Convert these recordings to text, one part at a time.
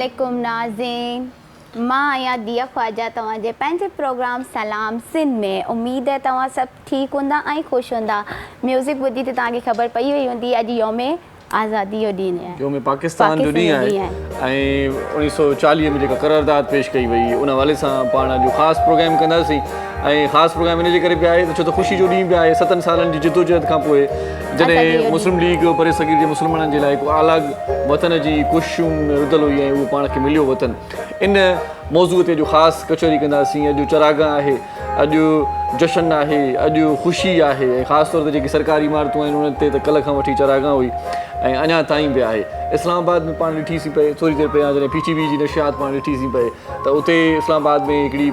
अस्सलामुअलैकुम नाज़रीन, मां आहियां दिया ख्वाजा तव्हांजे पंहिंजे प्रोग्राम सलाम सिंध में। उम्मीद है तव्हां सभु ठीकु हूंदा ऐं ख़ुशि हूंदा। म्यूज़िक ॿुधी त तव्हांखे ख़बर पई वई हूंदी अॼु योम आज़ादी जो ॾींहुं आहे, योम पाकिस्तान जो ॾींहुं आहे ऐं 1940 में जेका क़रारदाद पेश कई वई उन हवाले सां पाण जो ख़ासि प्रोग्राम कंदासीं। ऐं ख़ासि प्रोग्राम इन जे करे बि आहे छो त ख़ुशी जो ॾींहुं बि आहे। 7 सालनि जी जिदोजहद खां पोइ जॾहिं मुस्लिम लीग परे सगीर जे मुस्लमाननि जे लाइ हिकु अलॻि वतन जी कोशिशूं रुधल हुई ऐं उहो पाण खे मिलियो वतन। इन मौज़ूअ ते जो ख़ासि कचहरी कंदासीं। अॼु चरागाह आहे, अॼु जशन आहे, अॼु ख़ुशी आहे ऐं ख़ासि तौर ते जेकी सरकारी इमारतूं आहिनि उन्हनि ते त कल्ह खां वठी चरागाह हुई ऐं अञा ताईं बि आहे। इस्लामाबाद में पाण ॾिठीसीं पए थोरी देरि पहिरियां जॾहिं PTV जी नशियात पाण ॾिठीसीं पए त उते इस्लामाबाद में हिकिड़ी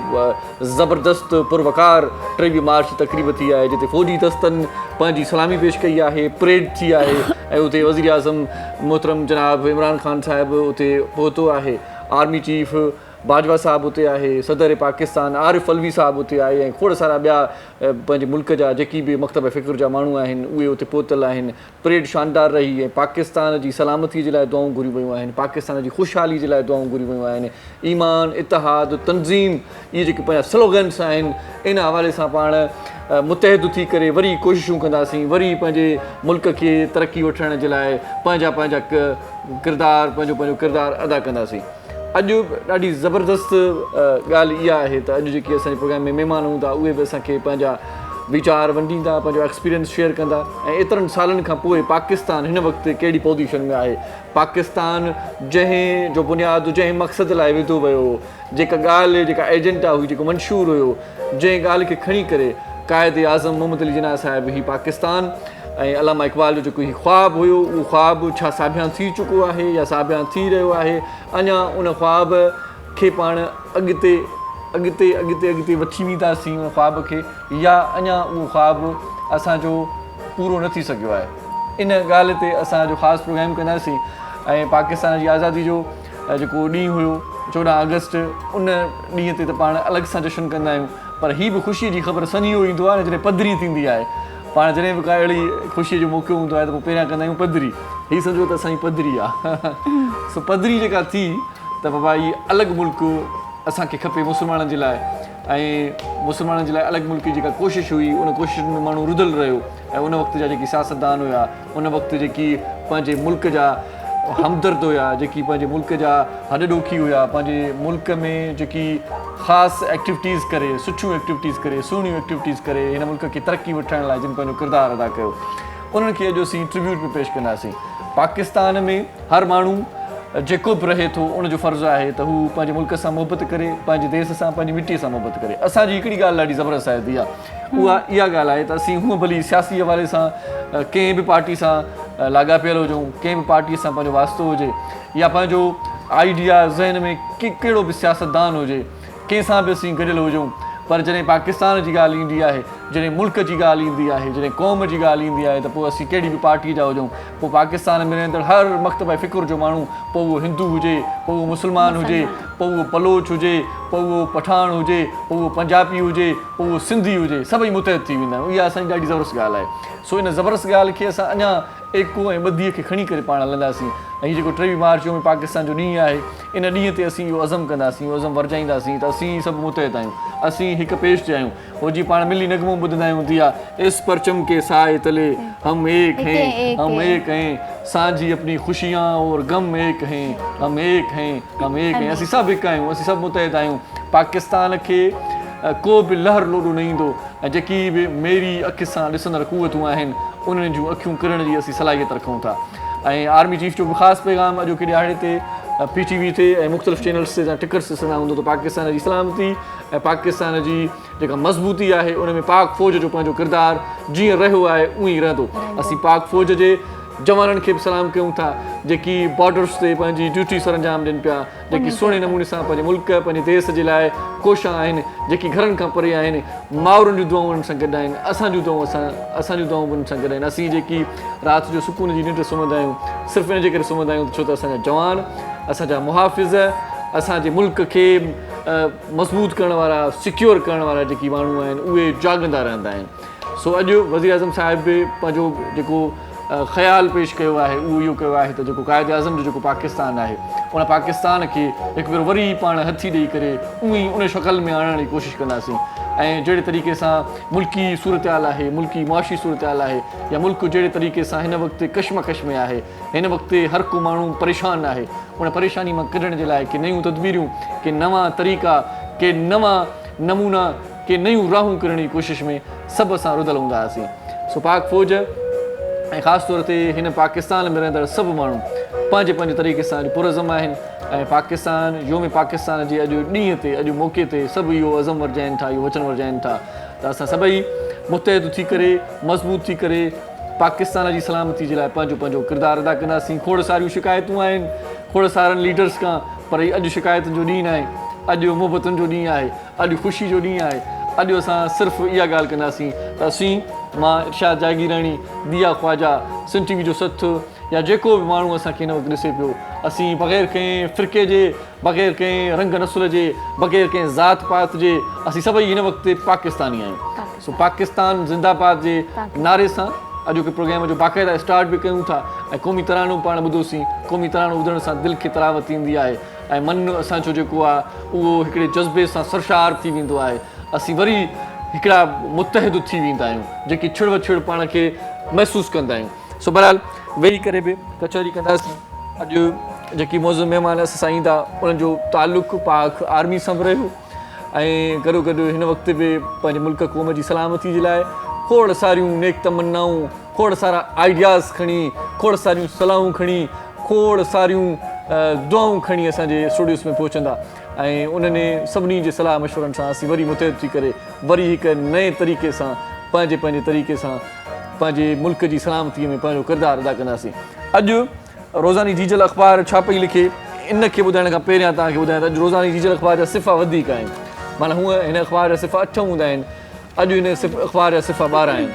ज़बरदस्त पुरवकार 23 मार्च तक़रीब थी आहे जिते फ़ौजी दस्तनि पंहिंजी सलामी पेश कई आहे, परेड थी आहे ऐं उते वज़ीर आज़म मोहतरम जनाब इमरान ख़ान साहिबु उते पहुतो आहे, आर्मी चीफ बाजवा साहब उते आहे, सदर पाकिस्तान आरिफ अलवी साहब उते आहे ऐं खोड़ सारा ॿिया पंहिंजे मुल्क जा जेकी बि मकतब फ़िक्र जा माण्हू आहिनि उहे उते पहुतल आहिनि। परेड शानदार रही ऐं पाकिस्तान जी सलामती जे लाइ दुआऊं घुरी वियूं आहिनि, पाकिस्तान जी ख़ुशहाली जे लाइ दुआऊं घुरी वियूं आहिनि। ईमान, इतिहाद, तंज़ीम इहे जेके पंहिंजा स्लोगन्स आहिनि इन हवाले सां पाण मुतहद थी करे वरी कोशिशूं कंदासीं, वरी पंहिंजे मुल्क खे तरक़ी वठण जे लाइ पंहिंजा पंहिंजो किरदारु अदा कंदासीं। अॼु ॾाढी ज़बरदस्त ॻाल्हि इहा आहे त अॼु जेके असांजे प्रोग्राम में महिमान हूंदा उहे बि असांखे पंहिंजा वीचार वंडींदा, पंहिंजो एक्सपीरियंस शेयर कंदा ऐं एतिरनि सालनि खां पोइ पाकिस्तान हिन वक़्तु कहिड़ी पोज़ीशन में आहे। पाकिस्तान जंहिं जो बुनियादु जंहिं मक़सद लाइ विधो वियो, जेका ॻाल्हि जेका एजेंडा हुई, जेको मंशूर हुयो, जंहिं ॻाल्हि खे खणी करे क़ाइद आज़म मोहम्मद अली जिन्ना साहिब ही पाकिस्तान ऐं अलामा इक़बाल जो जेको ही ख्वाब हुयो उहो ख्वाब छा साबियां थी चुको आहे या साबियां थी रहियो आहे। अञा उन ख्वाब खे पाण अॻिते वठी वेंदासीं उन ख्वाब खे या अञा उहो ख्वाब असांजो पूरो न थी सघियो आहे। इन ॻाल्हि ते असांजो ख़ासि प्रोग्राम कंदासीं ऐं पाकिस्तान जी आज़ादी जो जेको ॾींहुं हुयो 14 अगस्त उन ॾींहं ते त पाण अलॻि सां जशन कंदा आहियूं, पर हीअ बि ख़ुशीअ जी ख़बर सनी इहो ईंदो आहे जॾहिं पधरी थींदी आहे। पाण जॾहिं बि का अहिड़ी ख़ुशीअ जो मौक़ो हूंदो आहे त पोइ पहिरियां कंदा आहियूं पधरी। हीअ सम्झो त असांजी पधरी आहे। सो पधरी जेका थी त बाबा हीअ अलॻि मुल्क असांखे खपे मुस्लमाननि जे लाइ ऐं मुस्लमाननि जे लाइ अलॻि मुल्क जी जेका कोशिशि हुई उन कोशिशुनि में माण्हू रुधल रहियो ऐं उन वक़्त जा जेकी सियासतदान हुया, उन वक़्तु जेकी पंहिंजे मुल्क जा हमदर्द हुया, जेकी पंहिंजे मुल्क जा हॾॾोखी हुया, पंहिंजे मुल्क में जेकी ख़ासि एक्टिविटीज़ करे, सुठियूं एक्टिविटीज़ करे, सुहिणियूं एक्टिविटीज़ करे हिन मुल्क खे तरक़ी वठण लाइ जिन पंहिंजो किरदारु अदा कयो, उन्हनि खे अॼु असीं ट्रिब्यूट में पेश कंदासीं। पाकिस्तान में हर माण्हू जेको बि रहे थो उनजो फ़र्ज़ु आहे त हू पंहिंजे मुल्क सां मुहबत करे, पंहिंजे देश सां, पंहिंजी मिटीअ सां मुहबत करे। असांजी हिकिड़ी ॻाल्हि ॾाढी ज़बरदस्त आहे दिया, उहा इहा ॻाल्हि आहे त असीं हूअं भली सियासी हवाले सां कंहिं बि पार्टी सां लाॻापियल हुजूं, कंहिं बि पार्टीअ सां पंहिंजो वास्तो हुजे या पंहिंजो आइडिया ज़हन में कहिड़ो बि सियासतदान हुजे, कंहिं सां बि असीं गॾियल हुजूं, पर जॾहिं पाकिस्तान जी ॻाल्हि ईंदी आहे, जॾहिं मुल्क जी ॻाल्हि ईंदी आहे, जॾहिं क़ौम जी ॻाल्हि ईंदी आहे त पोइ असीं कहिड़ी बि पार्टी जा हुजूं, पोइ पाकिस्तान में रहंदड़ हर मकतब फ़िक्र जो माण्हू, पोइ उहो हिंदू हुजे, पोइ उहो मुस्लमान हुजे, पोइ उहो बलोच हुजे, पोइ उहो पठान हुजे, पोइ उहो पंजाबी हुजे, पोइ उहो सिंधी हुजे, सभई मुतहद थी वेंदा आहियूं। इहा असांजी ॾाढी ज़बरदस्त ॻाल्हि आहे। सो इन ज़बरदस्त ॻाल्हि खे असां अञा एको ऐं ॿधीअ खे खणी करे पाण हलंदासीं ऐं जेको 23 मार्च जो पाकिस्तान जो ॾींहुं आहे इन ॾींहं ते असीं इहो अज़म कंदासीं, इहो अज़म वरजाईंदासीं त असीं सभु मुतहद आहियूं, असीं हिकु पेश ते आहियूं। हो जी पाण मिली नगमो ॿुधंदा आहियूं दिया, इस परचम के साए तले हम एक हैं, हम एक हैं, सांझी अपनी खुशियाँ और गम एक हैं, हम एक हैं, हम एक हैं। असीं सभु हिकु आहियूं, असीं सभु मुतहद आहियूं। पाकिस्तान खे को बि लहर लोॾो न ईंदो ऐं जेकी बि मेरी अखि सां ॾिसंदड़ कुवतूं आहिनि उन्हनि जूं अखियूं किरण जी असीं सलाहियत रखूं था। ऐं आर्मी चीफ जो बि ख़ासि पैगाम अॼोके ॾियारे ते PTV ते ऐं मुख़्तलिफ़ चैनल्स ते तव्हां टिकट्स ॾिसंदा हूंदो त पाकिस्तान जी सलामती ऐं पाकिस्तान जी जेका मज़बूती आहे उन में पाक फ़ौज जो पंहिंजो किरदारु जीअं रहियो आहे उअं ई रहंदो। असीं पाक फ़ौज जे जवाननि खे बि सलाम कयूं था जेकी बॉर्डर्स ते पंहिंजी ड्यूटी सरंजाम ॾियनि पिया, जेकी सुहिणे नमूने सां पंहिंजे मुल्क, पंहिंजे देश जे लाइ कोशा आहिनि, जेकी घरनि खां परे आहिनि, माउरनि जूं दुआऊं उन्हनि सां गॾु आहिनि, असांजूं दुआऊं उन्हनि सां गॾु आहिनि। असीं जेकी राति जो सुकून जी निंड सुम्हंदा आहियूं सिर्फ़ु इन जे करे सुम्हंदा आहियूं छो त असांजा जवान, असांजा मुहाफ़िज़ असांजे मुल्क खे मज़बूत करण वारा, सिक्योर करण वारा जेकी माण्हू आहिनि उहे जाॻंदा रहंदा आहिनि। सो अॼु वज़ीर आज़म साहिब बि पंहिंजो जेको ख़्यालु पेश कयो आहे उहो इहो कयो आहे त जेको क़ाइद आज़म जो जेको पाकिस्तान आहे उन पाकिस्तान खे हिकु भेरो वरी पाण हथी ॾेई करे उअं ई उन शक्ल में आणण जी कोशिशि कंदासीं ऐं जहिड़े तरीक़े सां मुल्की सूरत हाल आहे मुल्की मुआशी सूरत हाल आहे या मुल्क जहिड़े तरीक़े सां हिन वक़्तु कशमकश में आहे हिन वक़्तु हर को माण्हू परेशान आहे उन परेशानी मां कढण जे लाइ के नयूं तदबीरूं के नवां तरीक़ा के नवां नमूना के नयूं राहूं करण जी कोशिशि में सभु असां रुधल हूंदा हुआसीं सो पाक फ़ौज ऐं ख़ासि तौर ते हिन पाकिस्तान में रहंदड़ सभु माण्हू पंहिंजे पंहिंजे तरीक़े सां अॼु पुरज़म आहिनि ऐं पाकिस्तान योम पाकिस्तान जे अॼु ॾींहं ते अॼु मौक़े ते सभु इहो अज़म वरजाइनि था इहो वचन वरजाइनि था त असां सभई मुतहद थी करे मज़बूत थी करे पाकिस्तान जी सलामती जे लाइ पंहिंजो पंहिंजो किरदारु अदा कंदासीं खोड़ सारियूं शिकायतूं आहिनि खोड़ सारनि लीडर्स खां पर अॼु शिकायतुनि जो ॾींहुं आहे अॼु मुहबतुनि जो ॾींहुं आहे अॼु ख़ुशी जो ॾींहुं आहे अॼु असां सिर्फ़ु इहा ॻाल्हि कंदासीं त असीं मां इरशाद जागीराणी दिया ख्वाजा सिंध टीवी जो सथ या जेको बि माण्हू असांखे हिन वक़्तु ॾिसे पियो असीं बग़ैर कंहिं फ़िरके जे बग़ैर कंहिं रंग नसुल जे बग़ैर कंहिं ज़ात पात जे असीं सभई हिन वक़्तु पाकिस्तानी आहियूं सो पाकिस्तान ज़िंदाबाद जे नारे सां अॼोके प्रोग्राम जो बाक़ाइदा स्टार्ट बि कयूं था ऐं क़ौमी तरानो पाण ॿुधोसीं क़ौमी तरानो ॿुधण सां दिलि खे तरावत ईंदी आहे ऐं मन असांजो जेको आहे उहो हिकिड़े जज़्बे सां सरशार थी वेंदो आहे असीं वरी हिकिड़ा मुतहद थी वेंदा आहियूं जेकी छिड़ वछिड़ पाण खे महसूसु कंदा आहियूं सो बहरहाल वेही करे बि कचहरी कंदासीं अॼु जेकी मौज़ूद महिमान असां सां ईंदा उन्हनि जो तालुक़ु पाक आर्मी सां बि रहियो ऐं गॾो गॾु हिन वक़्तु बि पंहिंजे मुल्क क़ौम जी सलामती जे लाइ खोड़ सारियूं नेक तमन्नाऊं खोड़ सारा आइडियाज़ खणी खोड़ सारियूं सलाहूं खणी खोड़ सारियूं दुआऊं खणी असांजे स्टूडियोस में पहुचंदा ऐं उन्हनि सभिनी जे सलाह मशवरनि सां असीं वरी मुतहद थी करे वरी हिकु नए तरीक़े सां पंहिंजे पंहिंजे तरीक़े सां पंहिंजे मुल्क जी सलामतीअ में पंहिंजो किरदारु अदा कंदासीं अॼु रोज़ानी जीजल अख़बार छा पई लिखे इन खे ॿुधाइण खां पहिरियां तव्हांखे ॿुधायां त अॼु रोज़ानी जीजल अख़बार जा सिफ़ा वधीक आहिनि माना हूअं हिन अख़बार जा सिफ़ा 8 हूंदा आहिनि अॼु हिन अख़बार जा सिफ़ा 12 आहिनि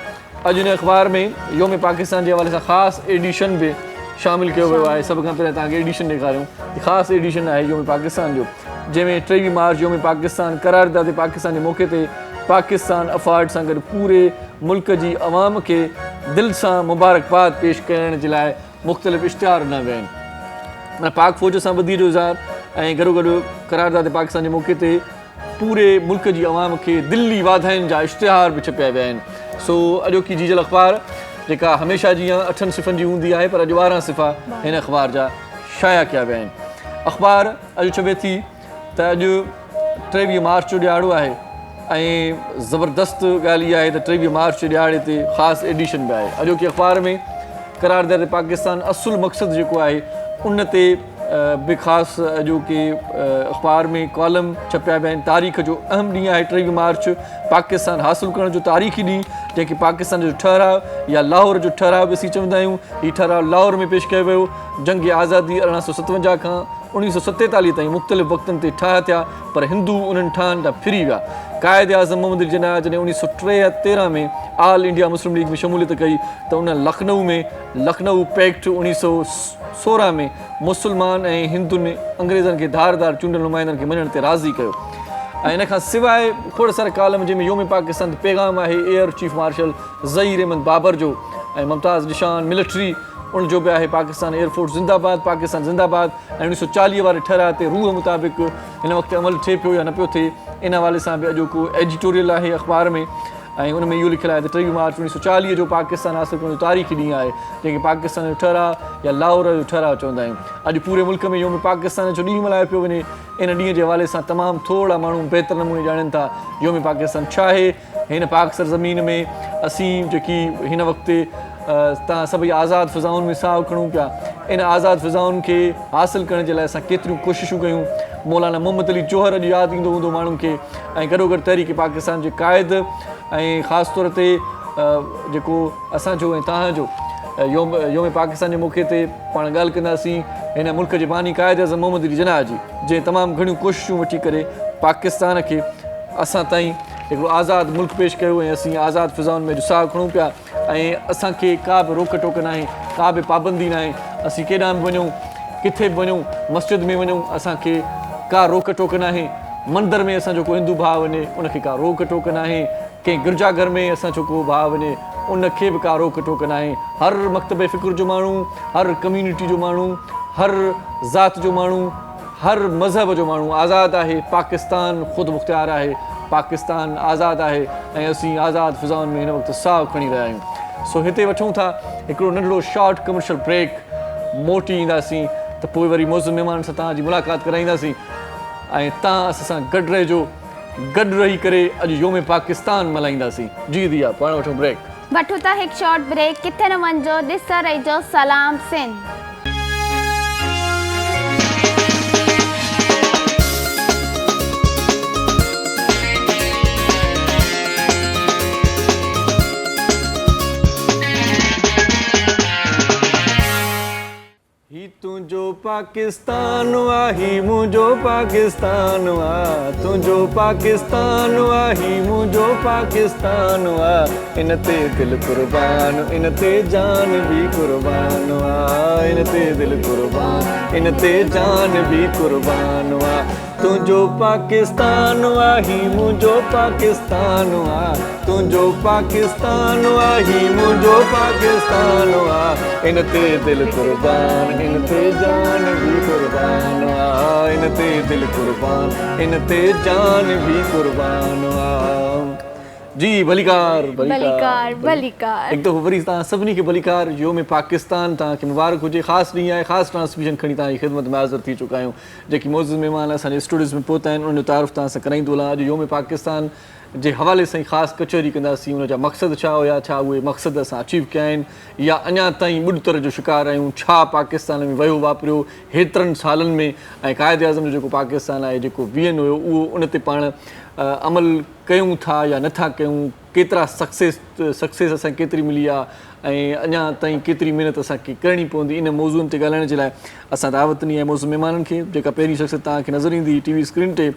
अॼु हिन अख़बार में योम पाकिस्तान जे हवाले सां ख़ासि एडिशन बि शामिलु कयो वियो आहे सभ खां पहिरियों तव्हांखे एडिशन ॾेखारियूं ख़ासि एडिशन आहे योम पाकिस्तान जो जंहिंमें 23 मार्च योम पाकिस्तान करारदाद पाकिस्तान जे मौक़े ते पाकिस्तान अफार्ड सां गॾु पूरे मुल्क जी अवाम खे दिलि सां मुबारकबाद पेश करण जे लाइ मुख़्तलिफ़ इश्तिहार ॾिना विया आहिनि माना पाक फ़ौज सां ॿधी जो इज़हार ऐं गॾो गॾु करारदाद पाकिस्तान जे मौक़े ते पूरे मुल्क जी अवाम खे दिल्ली वाधाइनि जा इश्तिहार बि छपिया विया आहिनि सो अॼोकी जीजल अख़बार जेका हमेशह जीअं 8 सिफ़नि जी हूंदी आहे पर अॼु 12 सिफ़ा हिन अख़बार जा शाया कया विया आहिनि अख़बार अॼु चवे थी त अॼु 23 मार्च जो ॾियारो आहे ऐं ज़बरदस्त ॻाल्हि इहा आहे त 23 मार्च जे ॾियारे ते ख़ासि एडिशन बि आहे अॼोकी अख़बार में करारदाद पाकिस्तान असुलु मक़सदु जेको आहे उन ते बि ख़ासि अॼोके अख़बार में कॉलम छपिया विया आहिनि तारीख़ जो अहम ॾींहुं आहे 23 मार्च पाकिस्तान हासिलु करण जो तारीख़ी ॾींहुं जंहिंखे पाकिस्तान जो ठहराव या लाहौर जो ठहराव बि असीं चवंदा आहियूं हीउ ठहराव लाहौर में पेश कयो वियो जंग आज़ादी 1857 खां 1947 ताईं मुख़्तलिफ़ वक़्तनि ते ठाहिया थिया पर हिंदू उन्हनि ठाहनि था फिरी विया क़ाइद आज़म मोहम्मद अली जिन्ना जॾहिं 1913 में ऑल इंडिया मुस्लिम लीग में शमूलियत कई त उन लखनऊ पैक्ट 1916 में मुस्लमान ऐं हिंदुनि अंग्रेज़नि खे धारदार चूंडियल नुमाइंदनि खे मञण ते राज़ी कयो ऐं इन खां सवाइ खोड़ सारा कॉलम जंहिंमें योम पाकिस्तान पैगाम आहे air chief marshal Zaheer Ahmed Babar जो ऐं मुमताज़ निशान मिलिट्री उनजो बि आहे पाकिस्तान एयरफोर्स ज़िंदाबाद पाकिस्तान ज़िंदाबाद ऐं 1940 वारे ठहराव ते रूह मुताबिक़ हिन वक़्तु अमल थिए पियो या न पियो थिए इन हवाले सां बि अॼोको एडिटोरियल आहे अख़बार में ऐं उन में इहो लिखियलु आहे त 23 मार्च 1940 जो पाकिस्तान हासिलु करण जो तारीख़ी ॾींहुं आहे जंहिंखे पाकिस्तान जो ठहराव या लाहौर जो ठहराव चवंदा आहियूं अॼु पूरे मुल्क में योम पाकिस्तान जो ॾींहुं मल्हायो पियो वञे इन ॾींहं जे हवाले सां तमामु थोरा माण्हू बहितर नमूने ॼाणनि था योम पाकिस्तान छा आहे हिन पाक सरज़मीन में असीं जेकी हिन वक़्तु तव्हां सभई आज़ादु फ़िज़ाउनि में साहु खणूं पिया इन आज़ादु फ़िज़ाउनि खे हासिलु करण जे लाइ असां केतिरियूं कोशिशूं कयूं मौलाना मोहम्मद अली जौहर अॼु यादि ईंदो हूंदो माण्हुनि खे ऐं गॾो गॾु तहरीक पाकिस्तान जे क़ाइद ऐं ख़ासि तौर ते जेको असांजो ऐं तव्हांजो योम पाकिस्तान जे मौक़े ते पाण ॻाल्हि कंदासीं हिन मुल्क जे बानी क़ाइद आज़म मोहम्मद अली जिन्ना जी जंहिं तमामु घणियूं कोशिशूं वठी करे पाकिस्तान खे असां ताईं हिकिड़ो आज़ादु मुल्क पेश कयो ऐं असीं आज़ादु फ़िज़ाउनि में साहु खणूं पिया ऐं असांखे का बि रोक टोक न आहे का बि पाबंदी न आहे असीं केॾांहुं बि वञूं किथे बि वञूं मस्जिद में वञूं असांखे का रोक टोक न आहे मंदर में असांजो को हिंदू भाउ वञे उनखे का रोक टोक न आहे, कंहिं गिरजाघर में असांजो को भाउ वञे उनखे बि का रोक टोक न आहे। हर मकतब फ़िक्र जो माण्हू, हर कम्यूनिटी जो माण्हू, हर ज़ात जो माण्हू, हर मज़हब जो माण्हू आज़ादु आहे। पाकिस्तान ख़ुदि मुख़्तियार आहे, पाकिस्तान आज़ादु आहे ऐं असीं आज़ादु फ़िज़ाउनि में हिन वक़्तु साहु खणी रहिया आहियूं। सो हिते वठूं था हिकिड़ो नंढिड़ो शॉर्ट कमर्शियल ब्रेक, मोटी ईंदासीं त पोइ वरी मौज़ूद महिमान सां तव्हांजी मुलाक़ात कराईंदासीं ऐं तव्हां असां सां गॾु रहिजो, गॾु रही करे अॼु योम पाकिस्तान मल्हाईंदासीं। जी दिया, पाण वठूं ब्रेक। वठूं था हिकु शॉर्ट ब्रेक, किथे न वञिजो, ॾिसंदा रहिजो सलाम सिंध। ही तुंहिंजो पाकिस्तान आ, ही मुंहिंजो पाकिस्तान आ, तुंहिंजो पाकिस्तान आ, ही मुंहिंजो पाकिस्तान आ। इन ते दिल कुर्बान, इन ते जान भी कुर्बान आ, इन ते दिल कुर्बान, इन ते जान भी कुर्बान आ। तुंहिंजो पाकिस्तान आ, ही मुंहिंजो पाकिस्तान आ, तुंहिंजो पाकिस्तान आ, ही मुंहिंजो पाकिस्तान आ। इन ते दिल कुर्बान, इन ते जान भी कुर्बान आ, इन ते दिल कुर्बान, इन ते जान भी कुर्बान आ। जी भलीकार भलीकार भलीकार। एक दफ़ो वरी तव्हां सभिनी खे भलीकार। योम पाकिस्तान तव्हांखे मुबारक हुजे। ख़ासि ॾींहुं आहे, ख़ासि ट्रांसमिशन खणी तव्हांजी ख़िदमत में हाज़िर थी चुका आहियूं। जेकी मौज़ूद महिमान असांजे स्टूडियोज़ में पहुता आहिनि उनजो तारीफ़ तव्हां सां कराईंदो हलां। अॼु योम पाकिस्तान जे हवाले सां ख़ासि कचहरी कंदासीं। उनजा मक़सद छा हुया, छा उहे मक़सद असां अचीव कया आहिनि या अञा ताईं ॿुॾतर जो शिकार आहियूं। छा पाकिस्तान में वियो वापिरियो हेतिरनि सालनि में ऐं क़ाइद आज़म जो जेको पाकिस्तान आहे, जेको वीएन हुयो, उहो उन ते पाण अमल कयूं था या नथा कयूं, केतिरा सक्सेस असांखे केतिरी मिली आहे ऐं अञा ताईं केतिरी महिनत असांखे करणी पवंदी। इन मौज़ूअनि ते ॻाल्हाइण जे लाइ असां दावत ॾिनी आहे मौज़ूद महिमाननि खे। जेका पहिरीं शख़्सियत तव्हांखे नज़र ईंदी टीवी स्क्रीन ते,